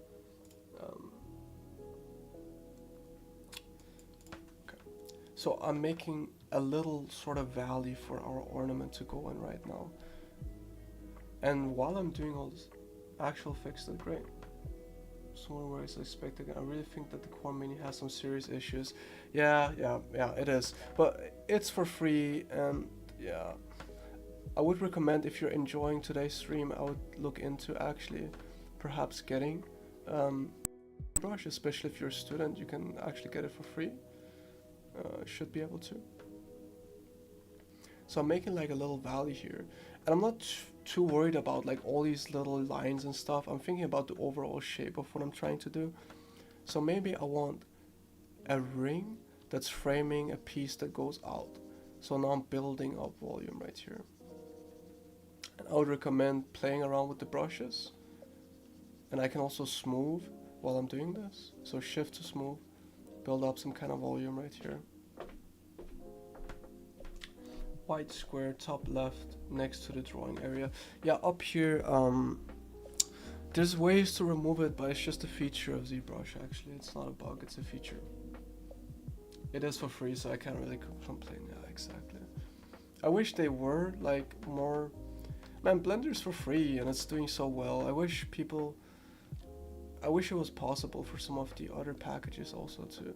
Okay. So I'm making a little sort of valley for our ornament to go in right now. And while I'm doing all this, actual fixed it great. Somewhere where it's expected. I really think that the Core Mini has some serious issues. Yeah, it is. But it's for free, and yeah. I would recommend, if you're enjoying today's stream, I would look into actually perhaps getting brush, especially if you're a student. You can actually get it for free. Should be able to. So I'm making like a little valley here, and I'm not too worried about like all these little lines and stuff. I'm thinking about the overall shape of what I'm trying to do. So maybe I want a ring that's framing a piece that goes out. So now I'm building up volume right here. And I would recommend playing around with the brushes. And I can also smooth while I'm doing this. So shift to smooth, build up some kind of volume right here. White square top left next to the drawing area. Yeah, up here there's ways to remove it, but it's just a feature of ZBrush actually. It's not a bug, it's a feature. It is for free, so I can't really complain. Yeah, exactly. I wish they were like more. Man, Blender's for free and it's doing so well. I wish it was possible for some of the other packages also to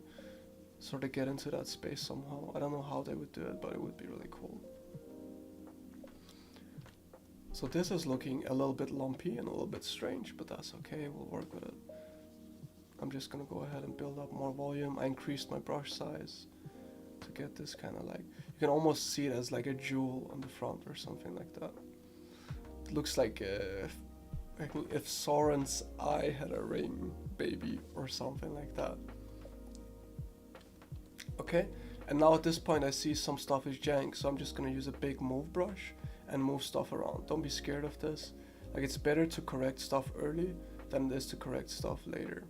sort of get into that space somehow. I don't know how they would do it, but it would be really cool. So this is looking a little bit lumpy and a little bit strange, but that's okay, we'll work with it. I'm just gonna go ahead and build up more volume. I increased my brush size to get this kind of like, you can almost see it as like a jewel on the front or something like that. It looks like if Soren's eye had a ring, baby, or something like that. Okay, and now at this point I see some stuff is jank, so I'm just gonna use a big move brush and move stuff around. Don't be scared of this. Like, it's better to correct stuff early than it is to correct stuff later.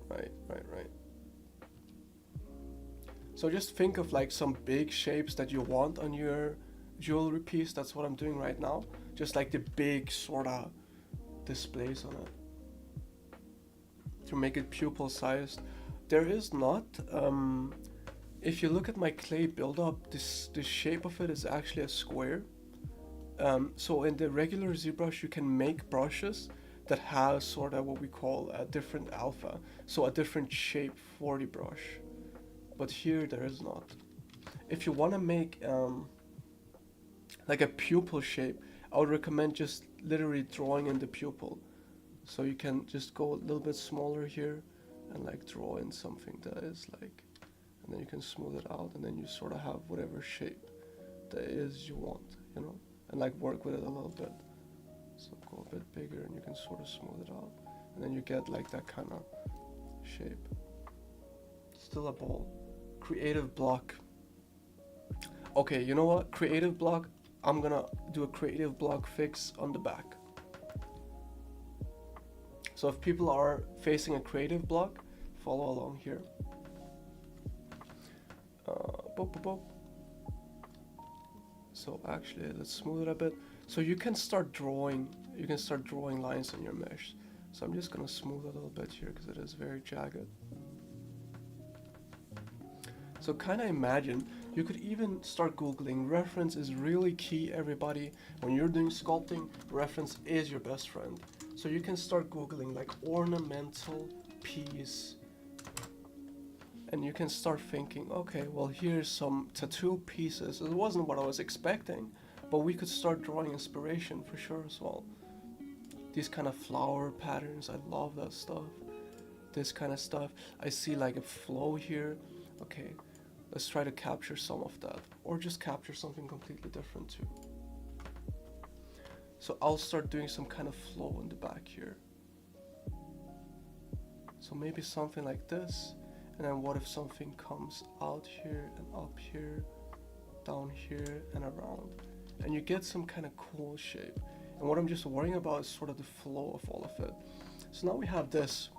Right. So just think of like some big shapes that you want on your jewelry piece. That's what I'm doing right now. Just like the big sort of displays on it. To make it pupil sized. There is not, if you look at my clay buildup, the shape of it is actually a square. So in the regular ZBrush you can make brushes that have sort of what we call a different alpha, so a different shape for the brush. But here there is not. If you want to make like a pupil shape, I would recommend just literally drawing in the pupil. So you can just go a little bit smaller here and like draw in something that is like, and then you can smooth it out, and then you sort of have whatever shape that is you want, you know, and like work with it a little bit. So go a bit bigger and you can sort of smooth it out, and then you get like that kind of shape. Still a ball. Creative block. Okay, you know what? Creative block, I'm gonna do a creative block fix on the back. So if people are facing a creative block, follow along here. So actually, let's smooth it a bit. So you can start drawing lines on your mesh. So I'm just gonna smooth it a little bit here because it is very jagged. So kind of imagine, you could even start Googling. Reference is really key, everybody. When you're doing sculpting, reference is your best friend. So you can start Googling like ornamental piece. And you can start thinking, okay, well, here's some tattoo pieces. It wasn't what I was expecting, but we could start drawing inspiration for sure as well. These kind of flower patterns, I love that stuff. This kind of stuff. I see like a flow here. Okay, let's try to capture some of that, or just capture something completely different too. So I'll start doing some kind of flow in the back here. So maybe something like this, and then what if something comes out here and up here, down here and around, and you get some kind of cool shape. And what I'm just worrying about is sort of the flow of all of it. So now we have this,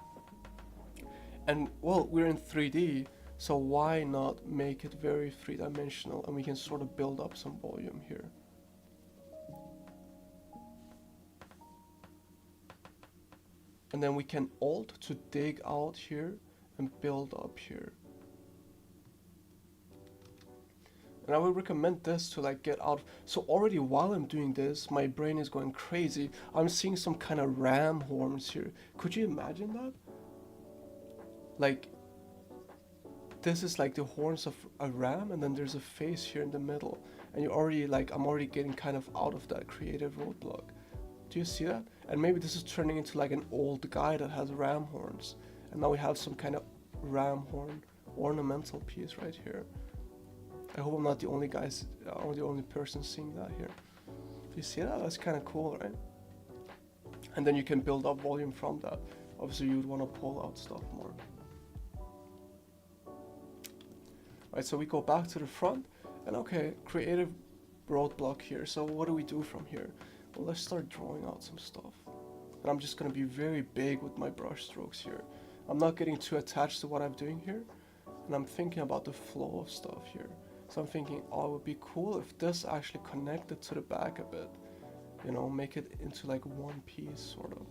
and well, we're in 3D, so why not make it very three-dimensional, and we can sort of build up some volume here. And then we can alt to dig out here and build up here. And I would recommend this to like get out. So already while I'm doing this, my brain is going crazy. I'm seeing some kind of ram horns here. Could you imagine that? Like, this is like the horns of a ram, and then there's a face here in the middle. And you're already like, I'm already getting kind of out of that creative roadblock. Do you see that? And maybe this is turning into like an old guy that has ram horns. And now we have some kind of ram horn ornamental piece right here. I hope I'm not the only or the only person seeing that here. You see that? That's kind of cool, right? And then you can build up volume from that. Obviously, you would want to pull out stuff more. Right, so we go back to the front, and okay, creative roadblock here. So what do we do from here? Well, let's start drawing out some stuff. And I'm just going to be very big with my brush strokes here. I'm not getting too attached to what I'm doing here, and I'm thinking about the flow of stuff here. So I'm thinking, oh, it would be cool if this actually connected to the back a bit. You know, make it into like one piece, sort of.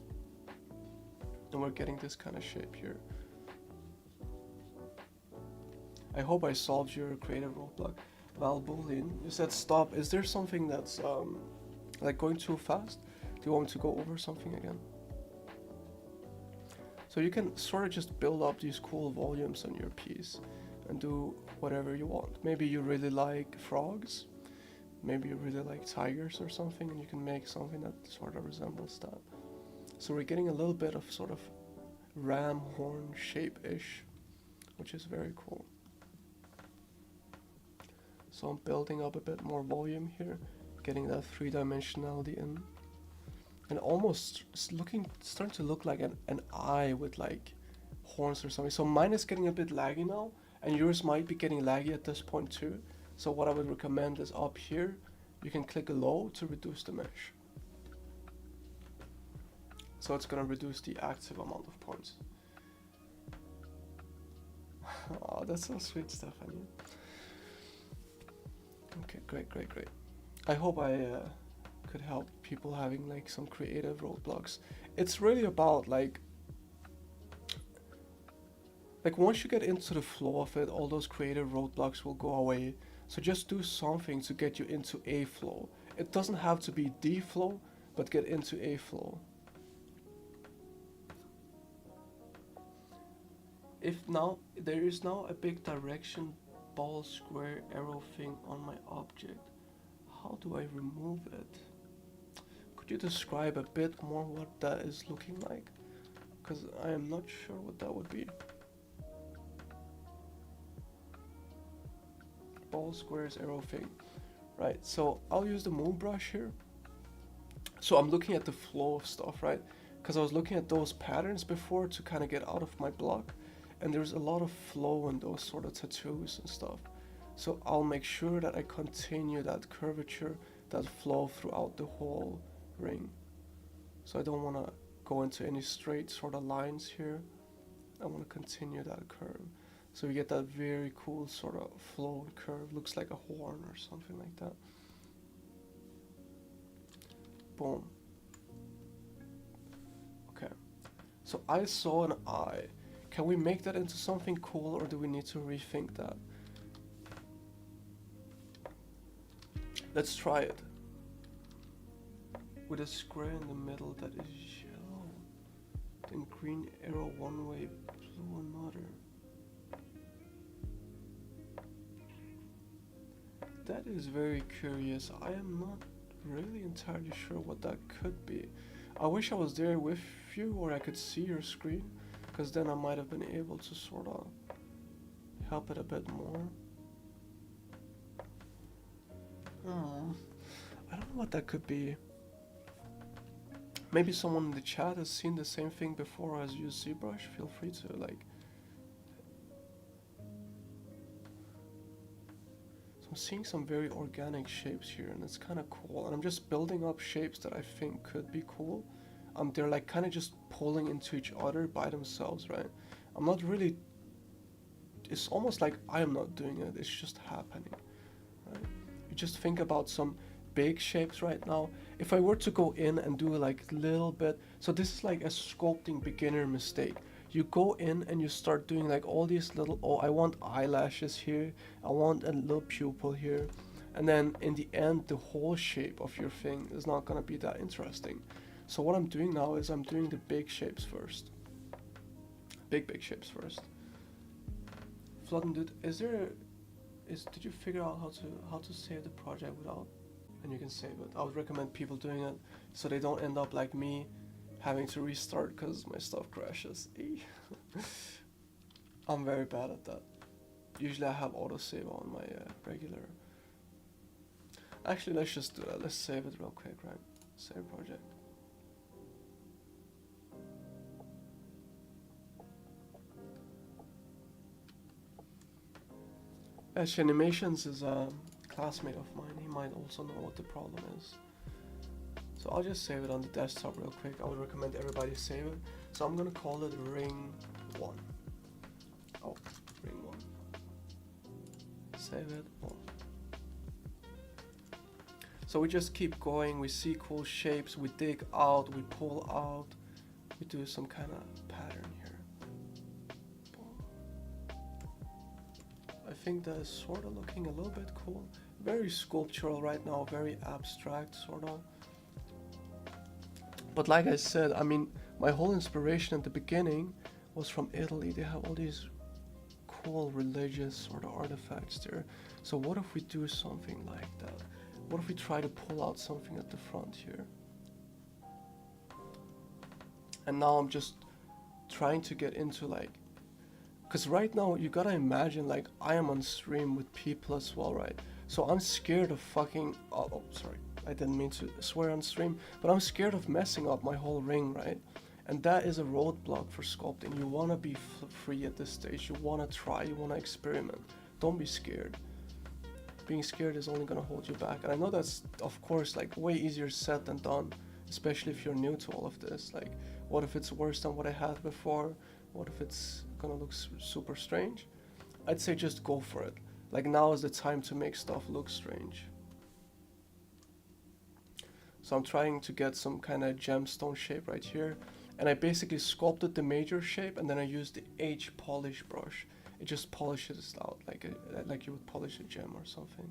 And we're getting this kind of shape here. I hope I solved your creative roadblock. Val Boolean, you said stop. Is there something that's like going too fast? Do you want me to go over something again? So you can sort of just build up these cool volumes on your piece and do whatever you want. Maybe you really like frogs, maybe you really like tigers or something, and you can make something that sort of resembles that. So we're getting a little bit of sort of ram horn shape-ish, which is very cool. So I'm building up a bit more volume here, getting that three-dimensionality in. And almost starting to look like an eye with like horns or something. So mine is getting a bit laggy now, and yours might be getting laggy at this point too. So what I would recommend is up here, you can click low to reduce the mesh. So it's gonna reduce the active amount of points. Oh, that's so sweet, Stephanie. Okay, great. I hope I could help people having like some creative roadblocks. It's really about like once you get into the flow of it, all those creative roadblocks will go away. So just do something to get you into a flow. It doesn't have to be the flow, but get into a flow. There is now a big direction ball square arrow thing on my object. How do I remove it? Could you describe a bit more what that is looking like? Because I am not sure what that would be. Ball squares arrow thing. Right, so I'll use the moon brush here. So I'm looking at the flow of stuff, right? Because I was looking at those patterns before to kind of get out of my block. And there's a lot of flow in those sort of tattoos and stuff. So I'll make sure that I continue that curvature, that flow throughout the whole ring. So I don't want to go into any straight sort of lines here. I want to continue that curve. So you get that very cool sort of flow and curve. Looks like a horn or something like that. Boom. Okay. So I saw an eye. Can we make that into something cool, or do we need to rethink that? Let's try it. With a square in the middle that is yellow. Then green arrow one way, blue another. That is very curious. I am not really entirely sure what that could be. I wish I was there with you, or I could see your screen, because then I might have been able to sort of help it a bit more. I don't know what that could be. Maybe someone in the chat has seen the same thing before or has used ZBrush. Feel free to like. So I'm seeing some very organic shapes here, and it's kind of cool. And I'm just building up shapes that I think could be cool. They're like kind of just pulling into each other by themselves, right? I'm not really. It's almost like I am not doing it. It's just happening, right? You just think about some big shapes right now. If I were to go in and do like a little bit, so this is like a sculpting beginner mistake. You go in and you start doing like all these little, oh, I want eyelashes here, I want a little pupil here, and then in the end the whole shape of your thing is not gonna be that interesting. So what I'm doing now is I'm doing the big shapes first. Big shapes first. Flooding dude, did you figure out how to save the project without? And you can save it. I would recommend people doing it so they don't end up like me, having to restart because my stuff crashes. I'm very bad at that. Usually I have autosave on my regular. Actually, let's just do that. Let's save it real quick, right? Save project. Ash Animations is a classmate of mine. He might also know what the problem is. So I'll just save it on the desktop real quick. I would recommend everybody save it. So I'm gonna call it Ring 1. Oh, Ring 1. Save it. Oh. So we just keep going. We see cool shapes. We dig out. We pull out. We do some kind of pattern here. I think that is sort of looking a little bit cool. Very sculptural right now, very abstract sort of. But like I said, I mean, my whole inspiration at the beginning was from Italy. They have all these cool religious sort of artifacts there. So what if we do something like that? What if we try to pull out something at the front here? And now I'm just trying to get into like, because right now you gotta imagine like I am on stream with people as well, right? So I'm scared of fucking, oh sorry, I didn't mean to swear on stream, but I'm scared of messing up my whole ring, right? And that is a roadblock for sculpting. You wanna be free at this stage, you wanna try, you wanna experiment. Don't be scared. Being scared is only gonna hold you back. And I know that's, of course, like way easier said than done, especially if you're new to all of this. Like, what if it's worse than what I had before? What if it's gonna look super strange? I'd say just go for it. Like, now is the time to make stuff look strange. So I'm trying to get some kind of gemstone shape right here. And I basically sculpted the major shape, and then I used the H polish brush. It just polishes it out like you would polish a gem or something.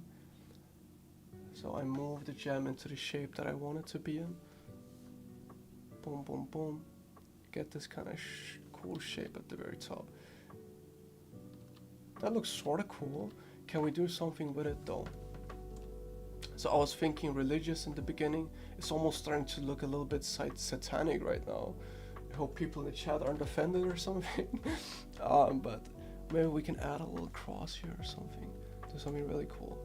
So I moved the gem into the shape that I want it to be in. Boom, boom, boom. Get this kind of cool shape at the very top. That looks sort of cool. Can we do something with it though? So I was thinking religious in the beginning. It's almost starting to look a little bit satanic right now. I hope people in the chat aren't offended or something. But maybe we can add a little cross here or something. Do something really cool.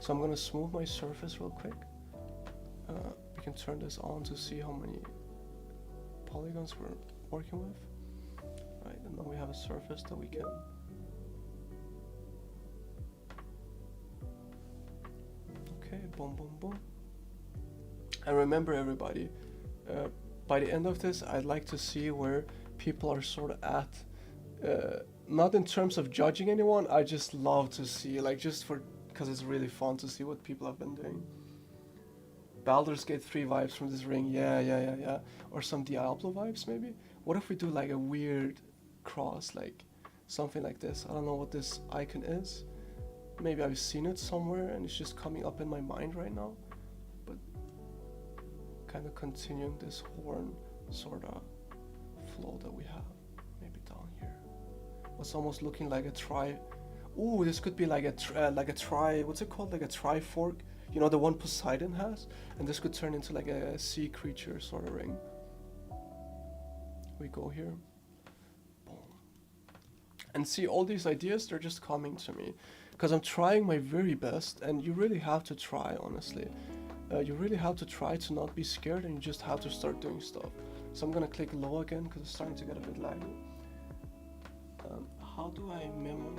So I'm gonna smooth my surface real quick. We can turn this on to see how many polygons we're working with. Right, and then we have a surface that we can boom, boom, boom. And remember everybody, by the end of this, I'd like to see where people are sort of at. Not in terms of judging anyone, I just love to see, like just because it's really fun to see what people have been doing. Baldur's Gate 3 vibes from this ring, yeah. Or some Diablo vibes maybe. What if we do like a weird cross, like something like this? I don't know what this icon is. Maybe I've seen it somewhere and it's just coming up in my mind right now. But kind of continuing this horn sort of flow that we have. Maybe down here. It's almost looking like a tri. Ooh, this could be like a tri. What's it called? Like a trifork. You know, the one Poseidon has. And this could turn into like a sea creature sort of ring. We go here. Boom. And see, all these ideas, they're just coming to me. Because I'm trying my very best, and you really have to try, honestly. You really have to try to not be scared, and you just have to start doing stuff. So I'm gonna click low again, because it's starting to get a bit laggy. How do I memo?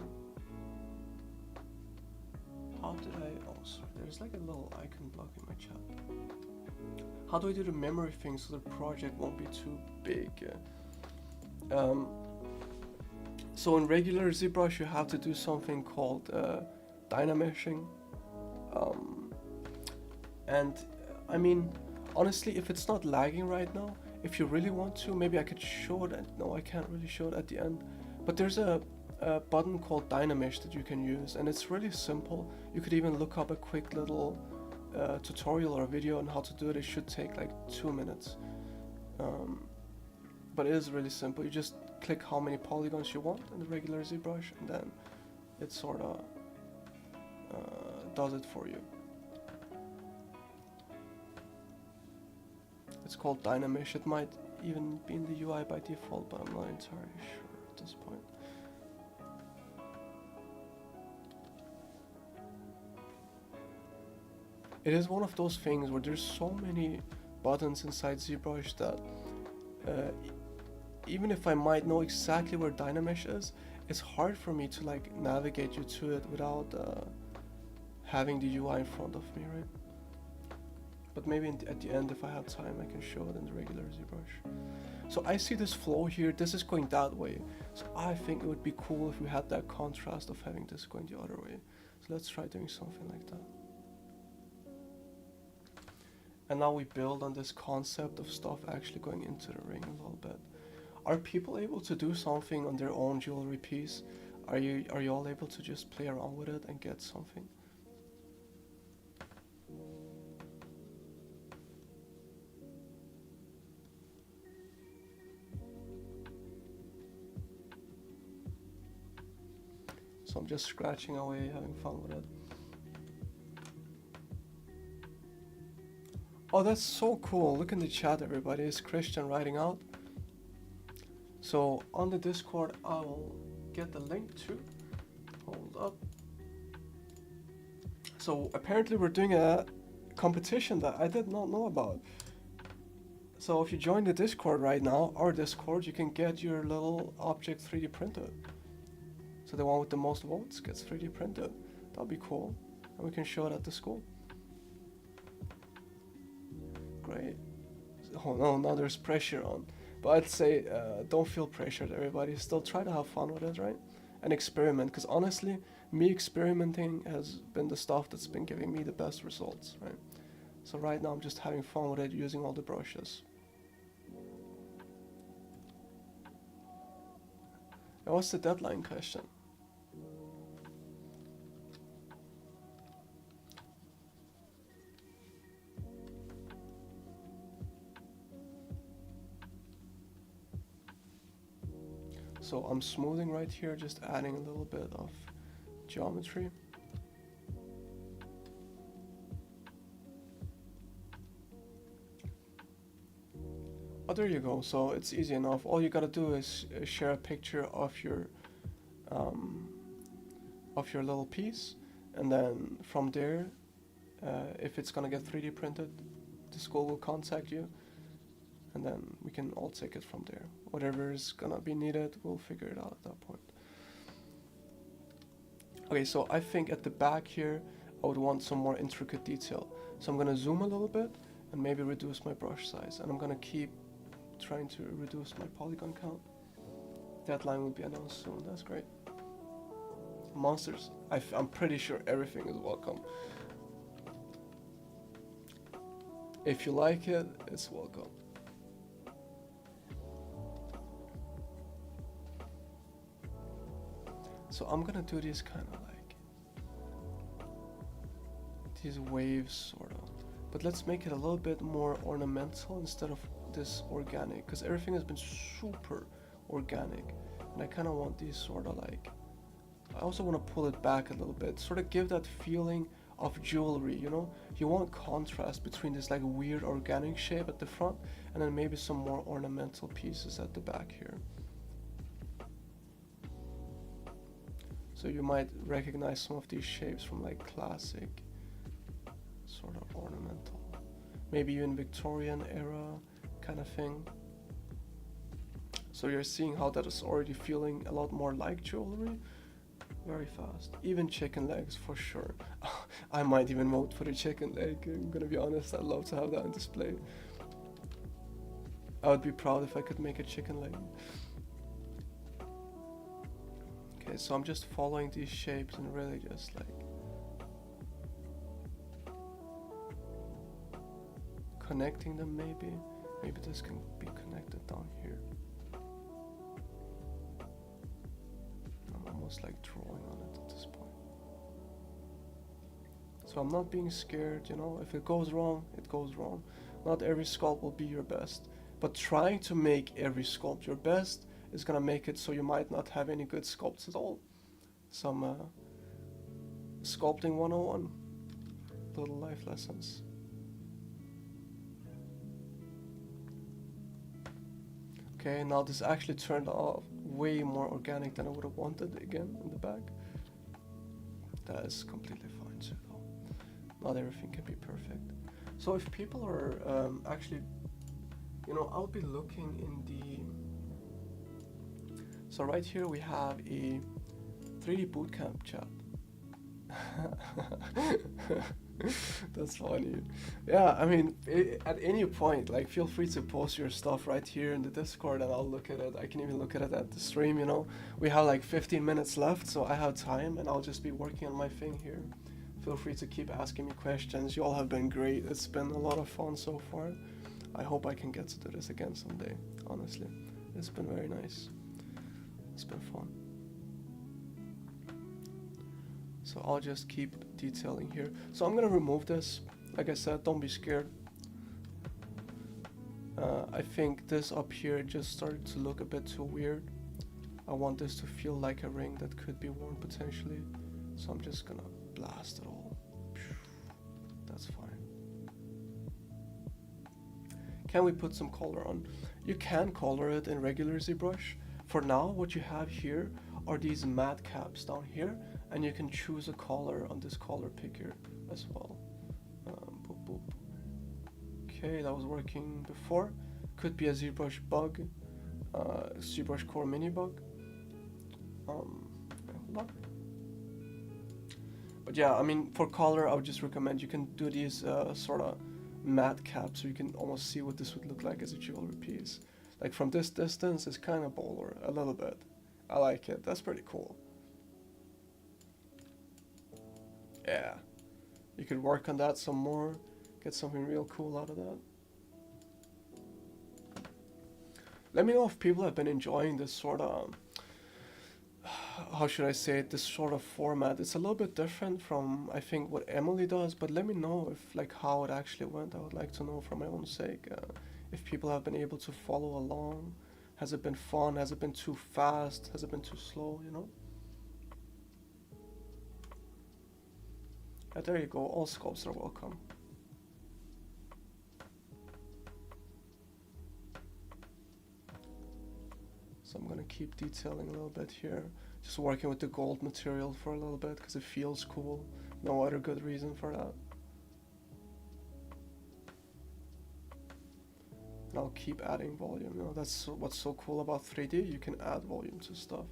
How did I, oh sorry, there's like a little icon blocking my chat. How do I do the memory thing so the project won't be too big? So in regular ZBrush you have to do something called dynameshing. And I mean, honestly, if it's not lagging right now, if you really want to, maybe I could show it. No, I can't really show it at the end. But there's a button called Dynamesh that you can use, and it's really simple. You could even look up a quick little tutorial or a video on how to do it. It should take like 2 minutes. But it is really simple. You just click how many polygons you want in the regular ZBrush, and then it sort of does it for you. It's called Dynamesh. It might even be in the UI by default, but I'm not entirely sure at this point. It is one of those things where there's so many buttons inside ZBrush that even if I might know exactly where Dynamesh is, it's hard for me to like navigate you to it without having the UI in front of me, right? But maybe at the end, if I have time, I can show it in the regular ZBrush. So I see this flow here, this is going that way. So I think it would be cool if we had that contrast of having this going the other way. So let's try doing something like that. And now we build on this concept of stuff actually going into the ring a little bit. Are people able to do something on their own jewelry piece? Are you all able to just play around with it and get something? So I'm just scratching away, having fun with it. Oh, that's so cool. Look in the chat, everybody. Is Christian writing out? So on the Discord, I will get the link to. Hold up. So apparently we're doing a competition that I did not know about. So if you join the Discord right now, our Discord, you can get your little object 3D printed. So the one with the most votes gets 3D printed. That'll be cool. And we can show it at the school. Great. Oh no, now there's pressure on. But I'd say don't feel pressured, everybody. Still try to have fun with it, right? And experiment, because honestly, me experimenting has been the stuff that's been giving me the best results, right? So right now I'm just having fun with it, using all the brushes. And what's the deadline question? So I'm smoothing right here, just adding a little bit of geometry. Oh, there you go. So it's easy enough. All you gotta do is share a picture of your little piece, and then from there, if it's gonna get 3D printed, the school will contact you, and then we can all take it from there. Whatever is gonna be needed, we'll figure it out at that point. Okay, so I think at the back here, I would want some more intricate detail. So I'm gonna zoom a little bit and maybe reduce my brush size, and I'm gonna keep trying to reduce my polygon count. Deadline will be announced soon. That's great. Monsters. I'm pretty sure everything is welcome. If you like it, it's welcome. So I'm gonna do these kind of like these waves sort of, but let's make it a little bit more ornamental instead of this organic, because everything has been super organic, and I kind of want these sort of like, I also want to pull it back a little bit, sort of give that feeling of jewelry, you know? You want contrast between this like weird organic shape at the front and then maybe some more ornamental pieces at the back here. So you might recognize some of these shapes from like classic sort of ornamental, maybe even Victorian era kind of thing. So you're seeing how that is already feeling a lot more like jewelry very fast. Even chicken legs for sure. I might even vote for the chicken leg, I'm gonna be honest. I'd love to have that on display. I would be proud if I could make a chicken leg. Okay, so I'm just following these shapes and really just like connecting them maybe. Maybe this can be connected down here. I'm almost like drawing on it at this point. So I'm not being scared, you know, if it goes wrong, it goes wrong. Not every sculpt will be your best, but trying to make every sculpt your best is gonna make it so you might not have any good sculpts at all. Some sculpting 101, little life lessons. Okay, now this actually turned out way more organic than I would have wanted again in the back. That is completely fine too though. Not everything can be perfect. So if people are actually, you know, I'll be looking in the, so right here we have a 3D Bootcamp chat. That's funny. Yeah, I mean, at any point, like, feel free to post your stuff right here in the Discord and I'll look at it. I can even look at it at the stream, you know. We have like 15 minutes left, so I have time and I'll just be working on my thing here. Feel free to keep asking me questions. You all have been great. It's been a lot of fun so far. I hope I can get to do this again someday, honestly. It's been very nice. It's been fun. So I'll just keep detailing here. So I'm gonna remove this. Like I said, don't be scared. I think this up here just started to look a bit too weird. I want this to feel like a ring that could be worn potentially. So I'm just gonna blast it all. That's fine. Can we put some color on? You can color it in regular ZBrush. For now, what you have here are these matte caps down here, and you can choose a color on this color picker as well. Boop, boop. Okay, that was working before. Could be a ZBrush bug, ZBrush Core Mini bug. Hold on. But yeah, I mean, for color, I would just recommend you can do these sort of matte caps, so you can almost see what this would look like as a jewelry piece. Like from this distance, it's kind of bowler a little bit. I like it. That's pretty cool. Yeah, you could work on that some more, get something real cool out of that. Let me know if people have been enjoying this sort of, how should I say it, this sort of format. It's a little bit different from, I think, what Emily does, but let me know if, like, how it actually went. I would like to know for my own sake, if people have been able to follow along. Has it been fun? Has it been too fast? Has it been too slow, you know? There you go, all sculpts are welcome. So I'm gonna keep detailing a little bit here. Just working with the gold material for a little bit because it feels cool. No other good reason for that. And I'll keep adding volume, you know, that's what's so cool about 3D, you can add volume to stuff.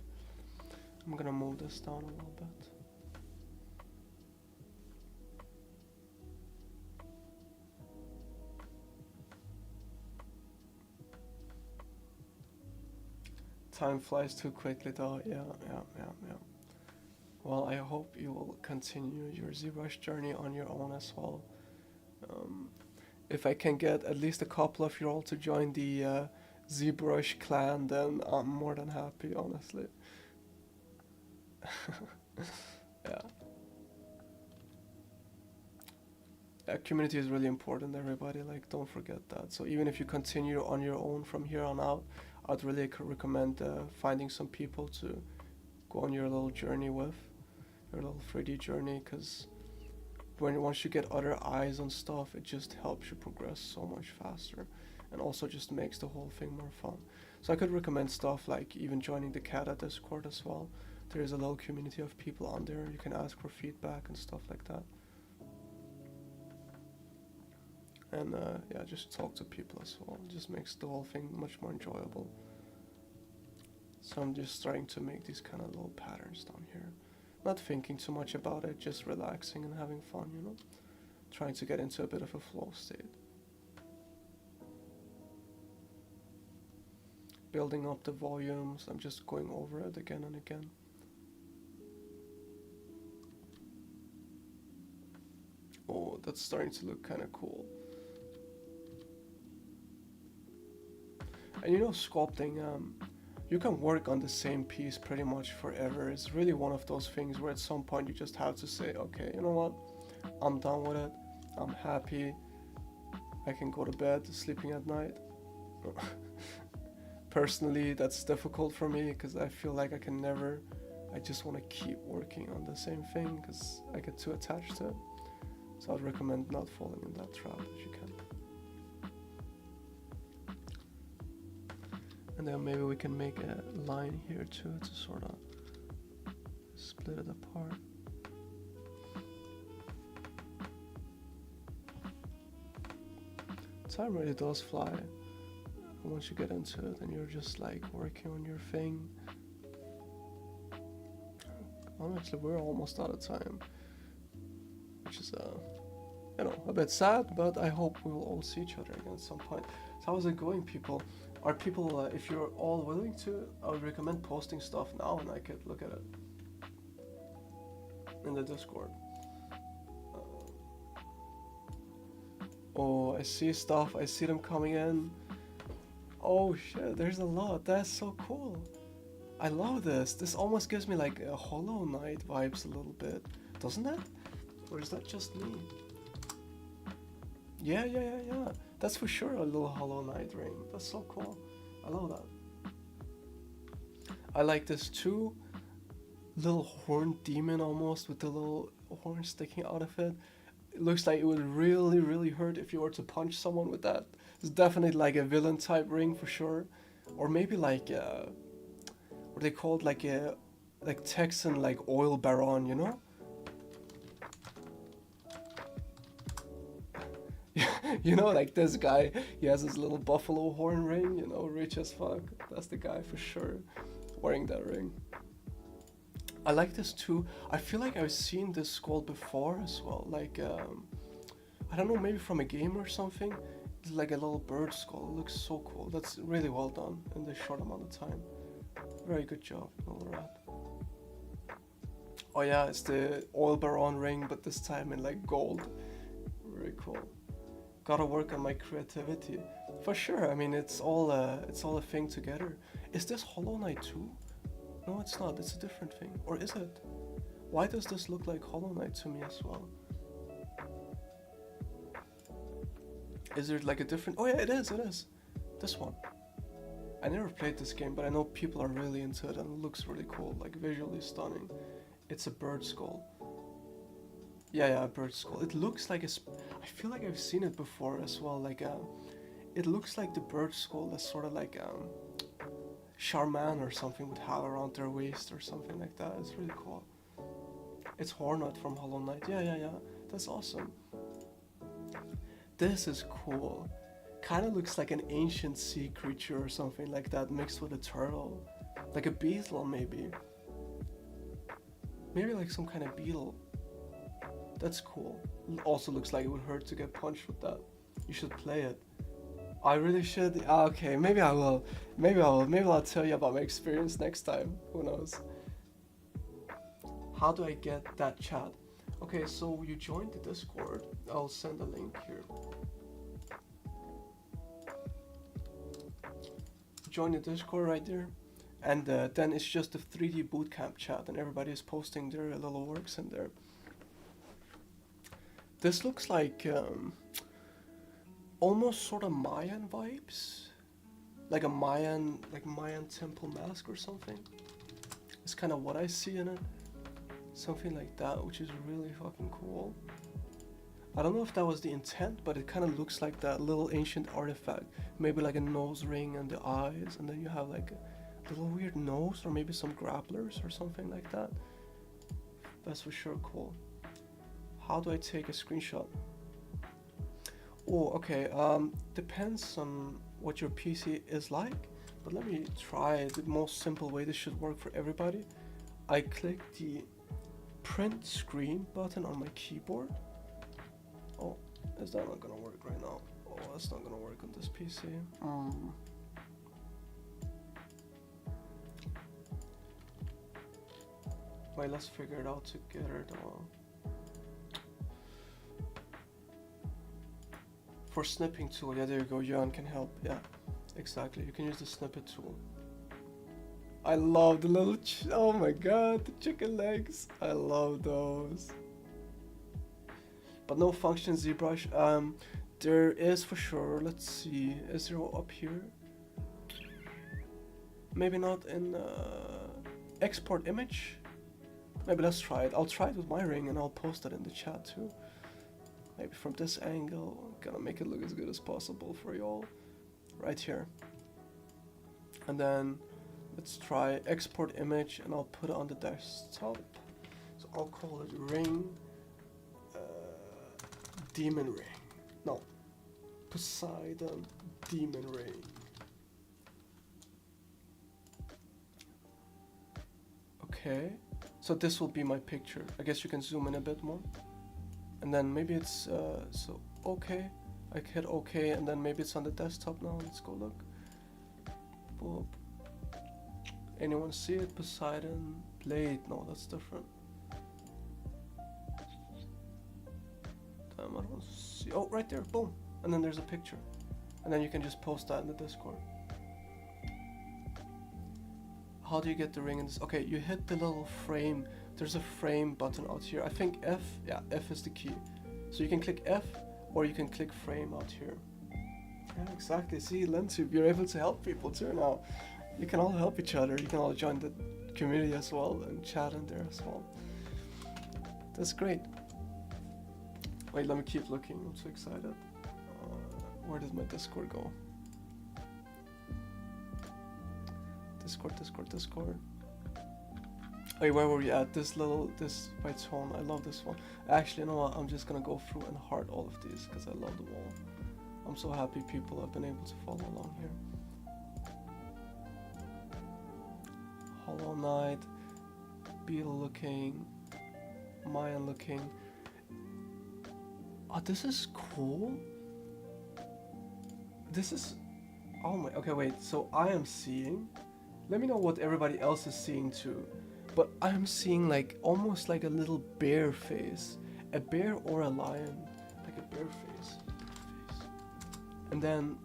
I'm gonna move this down a little bit. Time flies too quickly though, yeah. Well, I hope you will continue your ZBrush journey on your own as well. If I can get at least a couple of you all to join the ZBrush clan, then I'm more than happy, honestly. Yeah. Community is really important, everybody, like, don't forget that. So even if you continue on your own from here on out, I'd really recommend finding some people to go on your little journey with, your little 3D journey, because once you get other eyes on stuff, it just helps you progress so much faster, and also just makes the whole thing more fun. So I could recommend stuff like even joining the CADA Discord as well. There is a little community of people on there, you can ask for feedback and stuff like that. And yeah, just talk to people as well. It just makes the whole thing much more enjoyable. So I'm just starting to make these kind of little patterns down here. Not thinking too much about it, just relaxing and having fun, you know? Trying to get into a bit of a flow state. Building up the volumes, I'm just going over it again and again. Oh, that's starting to look kind of cool. And you know, sculpting, you can work on the same piece pretty much forever. It's really one of those things where at some point you just have to say, okay, you know what, I'm done with it, I'm happy, I can go to bed, sleeping at night. Personally, that's difficult for me because I feel like I just want to keep working on the same thing because I get too attached to it. So I'd recommend not falling in that trap if you can. And then maybe we can make a line here too to sort of split it apart. Time really does fly. And once you get into it and you're just like working on your thing. Honestly, we're almost out of time. Which is, you know, a bit sad, but I hope we will all see each other again at some point. So how's it going, people? Are people, if you're all willing to, I would recommend posting stuff now and I could look at it in the Discord. Oh, I see stuff, I see them coming in. Oh shit, there's a lot, that's so cool. I love this. This almost gives me like a Hollow Knight vibes a little bit. Doesn't it? Or is that just me? Yeah. That's for sure a little Hollow Knight ring. That's so cool. I love that. I like this too. Little horned demon almost with the little horn sticking out of it. It looks like it would really, really hurt if you were to punch someone with that. It's definitely like a villain type ring for sure. Or maybe like what are they called? Like a Texan like oil baron, you know? You know, like this guy, he has his little buffalo horn ring, you know, rich as fuck. That's the guy for sure wearing that ring. I like this too. I feel like I've seen this skull before as well. Like, I don't know, maybe from a game or something. It's like a little bird skull. It looks so cool. That's really well done in this short amount of time. Very good job, little rat. Oh yeah, it's the oil baron ring, but this time in like gold. Very cool. Gotta work on my creativity. For sure, I mean, it's all a thing together. Is this Hollow Knight too? No, it's not. It's a different thing. Or is it? Why does this look like Hollow Knight to me as well? Is there like a different... Oh yeah, it is. This one. I never played this game, but I know people are really into it and it looks really cool. Like visually stunning. It's a bird skull. Yeah, a bird skull. It looks like I feel like I've seen it before as well. Like it looks like the bird skull that's sort of like Charman or something would have around their waist or something like that. It's really cool. It's Hornet from Hollow Knight. Yeah. That's awesome. This is cool. Kind of looks like an ancient sea creature or something like that mixed with a turtle. Like a beetle maybe. Maybe like some kind of beetle. That's cool. It also looks like it would hurt to get punched with that. You should play it. I really should. Okay, maybe I will. Maybe I'll tell you about my experience next time. Who knows? How do I get that chat? Okay, so you joined the Discord. I'll send a link here. Join the Discord right there. And then it's just the 3D Bootcamp chat and everybody is posting their little works in there. This looks like almost sort of Mayan vibes. Like a Mayan temple mask or something. It's kind of what I see in it. Something like that, which is really fucking cool. I don't know if that was the intent, but it kind of looks like that little ancient artifact. Maybe like a nose ring and the eyes, and then you have like a little weird nose, or maybe some grapplers or something like that. That's for sure cool. How do I take a screenshot? Oh, okay, depends on what your PC is like, but let me try the most simple way. This should work for everybody. I click the print screen button on my keyboard. Oh, is that not gonna work right now? Oh, that's not gonna work on this PC. Wait, let's figure it out together though. For snipping tool, yeah, there you go, Jan can help, yeah, exactly, you can use the snippet tool. I love the little, oh my god, the chicken legs, I love those. But no function ZBrush, there is for sure, let's see, is there up here? Maybe not in export image? Maybe let's try it, I'll try it with my ring and I'll post it in the chat too. Maybe from this angle, I'm gonna make it look as good as possible for y'all. Right here. And then let's try export image and I'll put it on the desktop. So I'll call it ring, demon ring. No, Poseidon demon ring. Okay, so this will be my picture. I guess you can zoom in a bit more. And then maybe it's, so, okay, I hit okay, and then maybe it's on the desktop now, let's go look. Boop. Anyone see it? Poseidon, blade, no, that's different. Damn, I don't see, oh, right there, boom, and then there's a picture. And then you can just post that in the Discord. How do you get the ring in this? Okay, you hit the little frame there's a frame button out here. I think F, yeah, F is the key. So you can click F, or you can click frame out here. Yeah, exactly. See, LearnTube, you're able to help people too now. You can all help each other. You can all join the community as well and chat in there as well. That's great. Wait, let me keep looking. I'm so excited. Where did my Discord go? Discord. Wait, where were we at? This by tone. I love this one. Actually, you know what? I'm just gonna go through and heart all of these because I love them all. I'm so happy people have been able to follow along here. Hollow Knight, Beetle looking, Mayan looking. Oh, this is cool. This is, oh my, okay, wait, so I am seeing, let me know what everybody else is seeing too, but I am seeing like, almost like a little bear face, a bear or a lion, like a bear face, and then,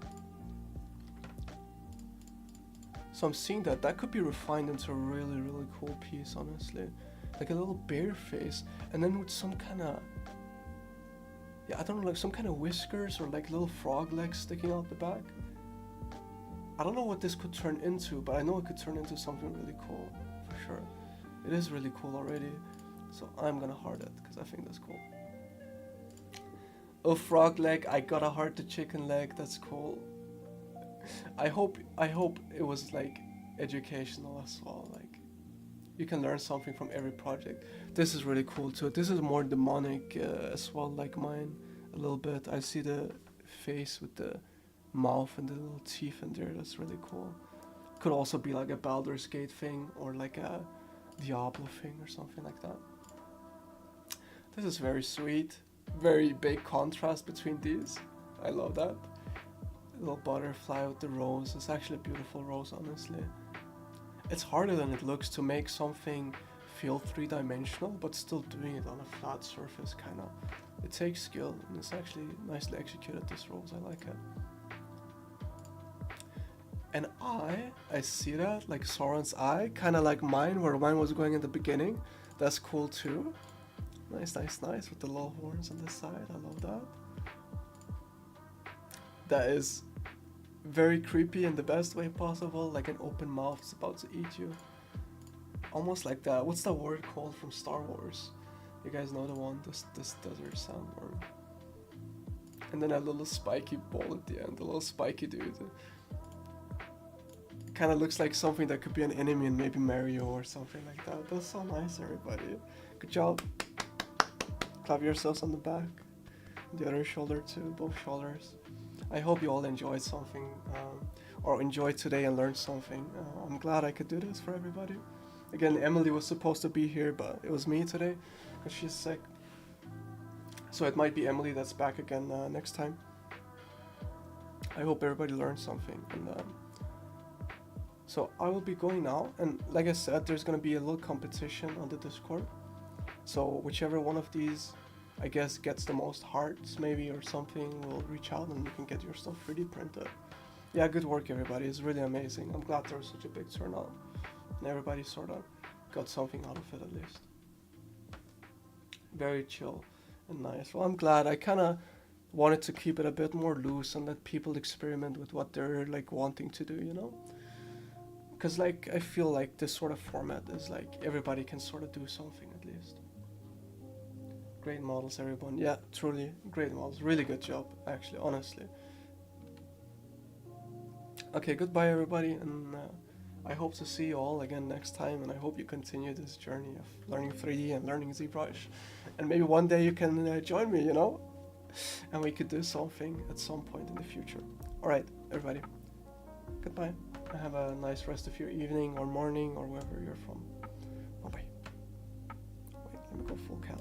so I'm seeing that could be refined into a really, really cool piece, honestly, like a little bear face, and then with some kind of, yeah, I don't know, like some kind of whiskers or like little frog legs sticking out the back. I don't know what this could turn into, but I know it could turn into something really cool, for sure. It is really cool already, so I'm gonna heart it, because I think that's cool. Oh, frog leg, I gotta heart the chicken leg, that's cool. I hope it was like educational as well, like you can learn something from every project. This is really cool too. This is more demonic as well, like mine, a little bit. I see the face with the mouth and the little teeth in there. That's really cool. Could also be like a Baldur's Gate thing or like a Diablo thing or something like that. This is very sweet. Very big contrast between these. I love that. A little butterfly with the rose. It's actually a beautiful rose, honestly. It's harder than it looks to make something feel three-dimensional, but still doing it on a flat surface, kind of. It takes skill, and it's actually nicely executed, this rose. I like it. And I see that, like Sauron's eye, kind of like mine, where mine was going in the beginning. That's cool too. Nice, nice, nice, with the little horns on the side. I love that. That is very creepy in the best way possible, like an open mouth is about to eat you. Almost like that. What's the word called from Star Wars? You guys know the one, this desert sandworm. And then a little spiky ball at the end, a little spiky dude. Kind of looks like something that could be an enemy in maybe Mario or something like that. That's so nice, everybody. Good job. Clap yourselves on the back. The other shoulder too, both shoulders. I hope you all enjoyed something, or enjoyed today and learned something. I'm glad I could do this for everybody. Again, Emily was supposed to be here, but it was me today, because she's sick. So it might be Emily that's back again next time. I hope everybody learned something. And so I will be going now, and like I said, there's going to be a little competition on the Discord. So whichever one of these, I guess, gets the most hearts maybe or something, will reach out and you can get your stuff 3D printed. Yeah, good work everybody, it's really amazing. I'm glad there was such a big turnout and everybody sort of got something out of it at least. Very chill and nice. Well, I'm glad. I kind of wanted to keep it a bit more loose and let people experiment with what they're like wanting to do, you know? Because like I feel like this sort of format is like everybody can sort of do something at least. Great models, everyone. Yeah, truly great models. Really good job, actually, honestly. Okay, goodbye, everybody, and I hope to see you all again next time, and I hope you continue this journey of learning 3D and learning ZBrush. And maybe one day you can join me, you know? And we could do something at some point in the future. Alright, everybody. Goodbye. Have a nice rest of your evening or morning or wherever you're from. Bye-bye. Wait, let me go full cam.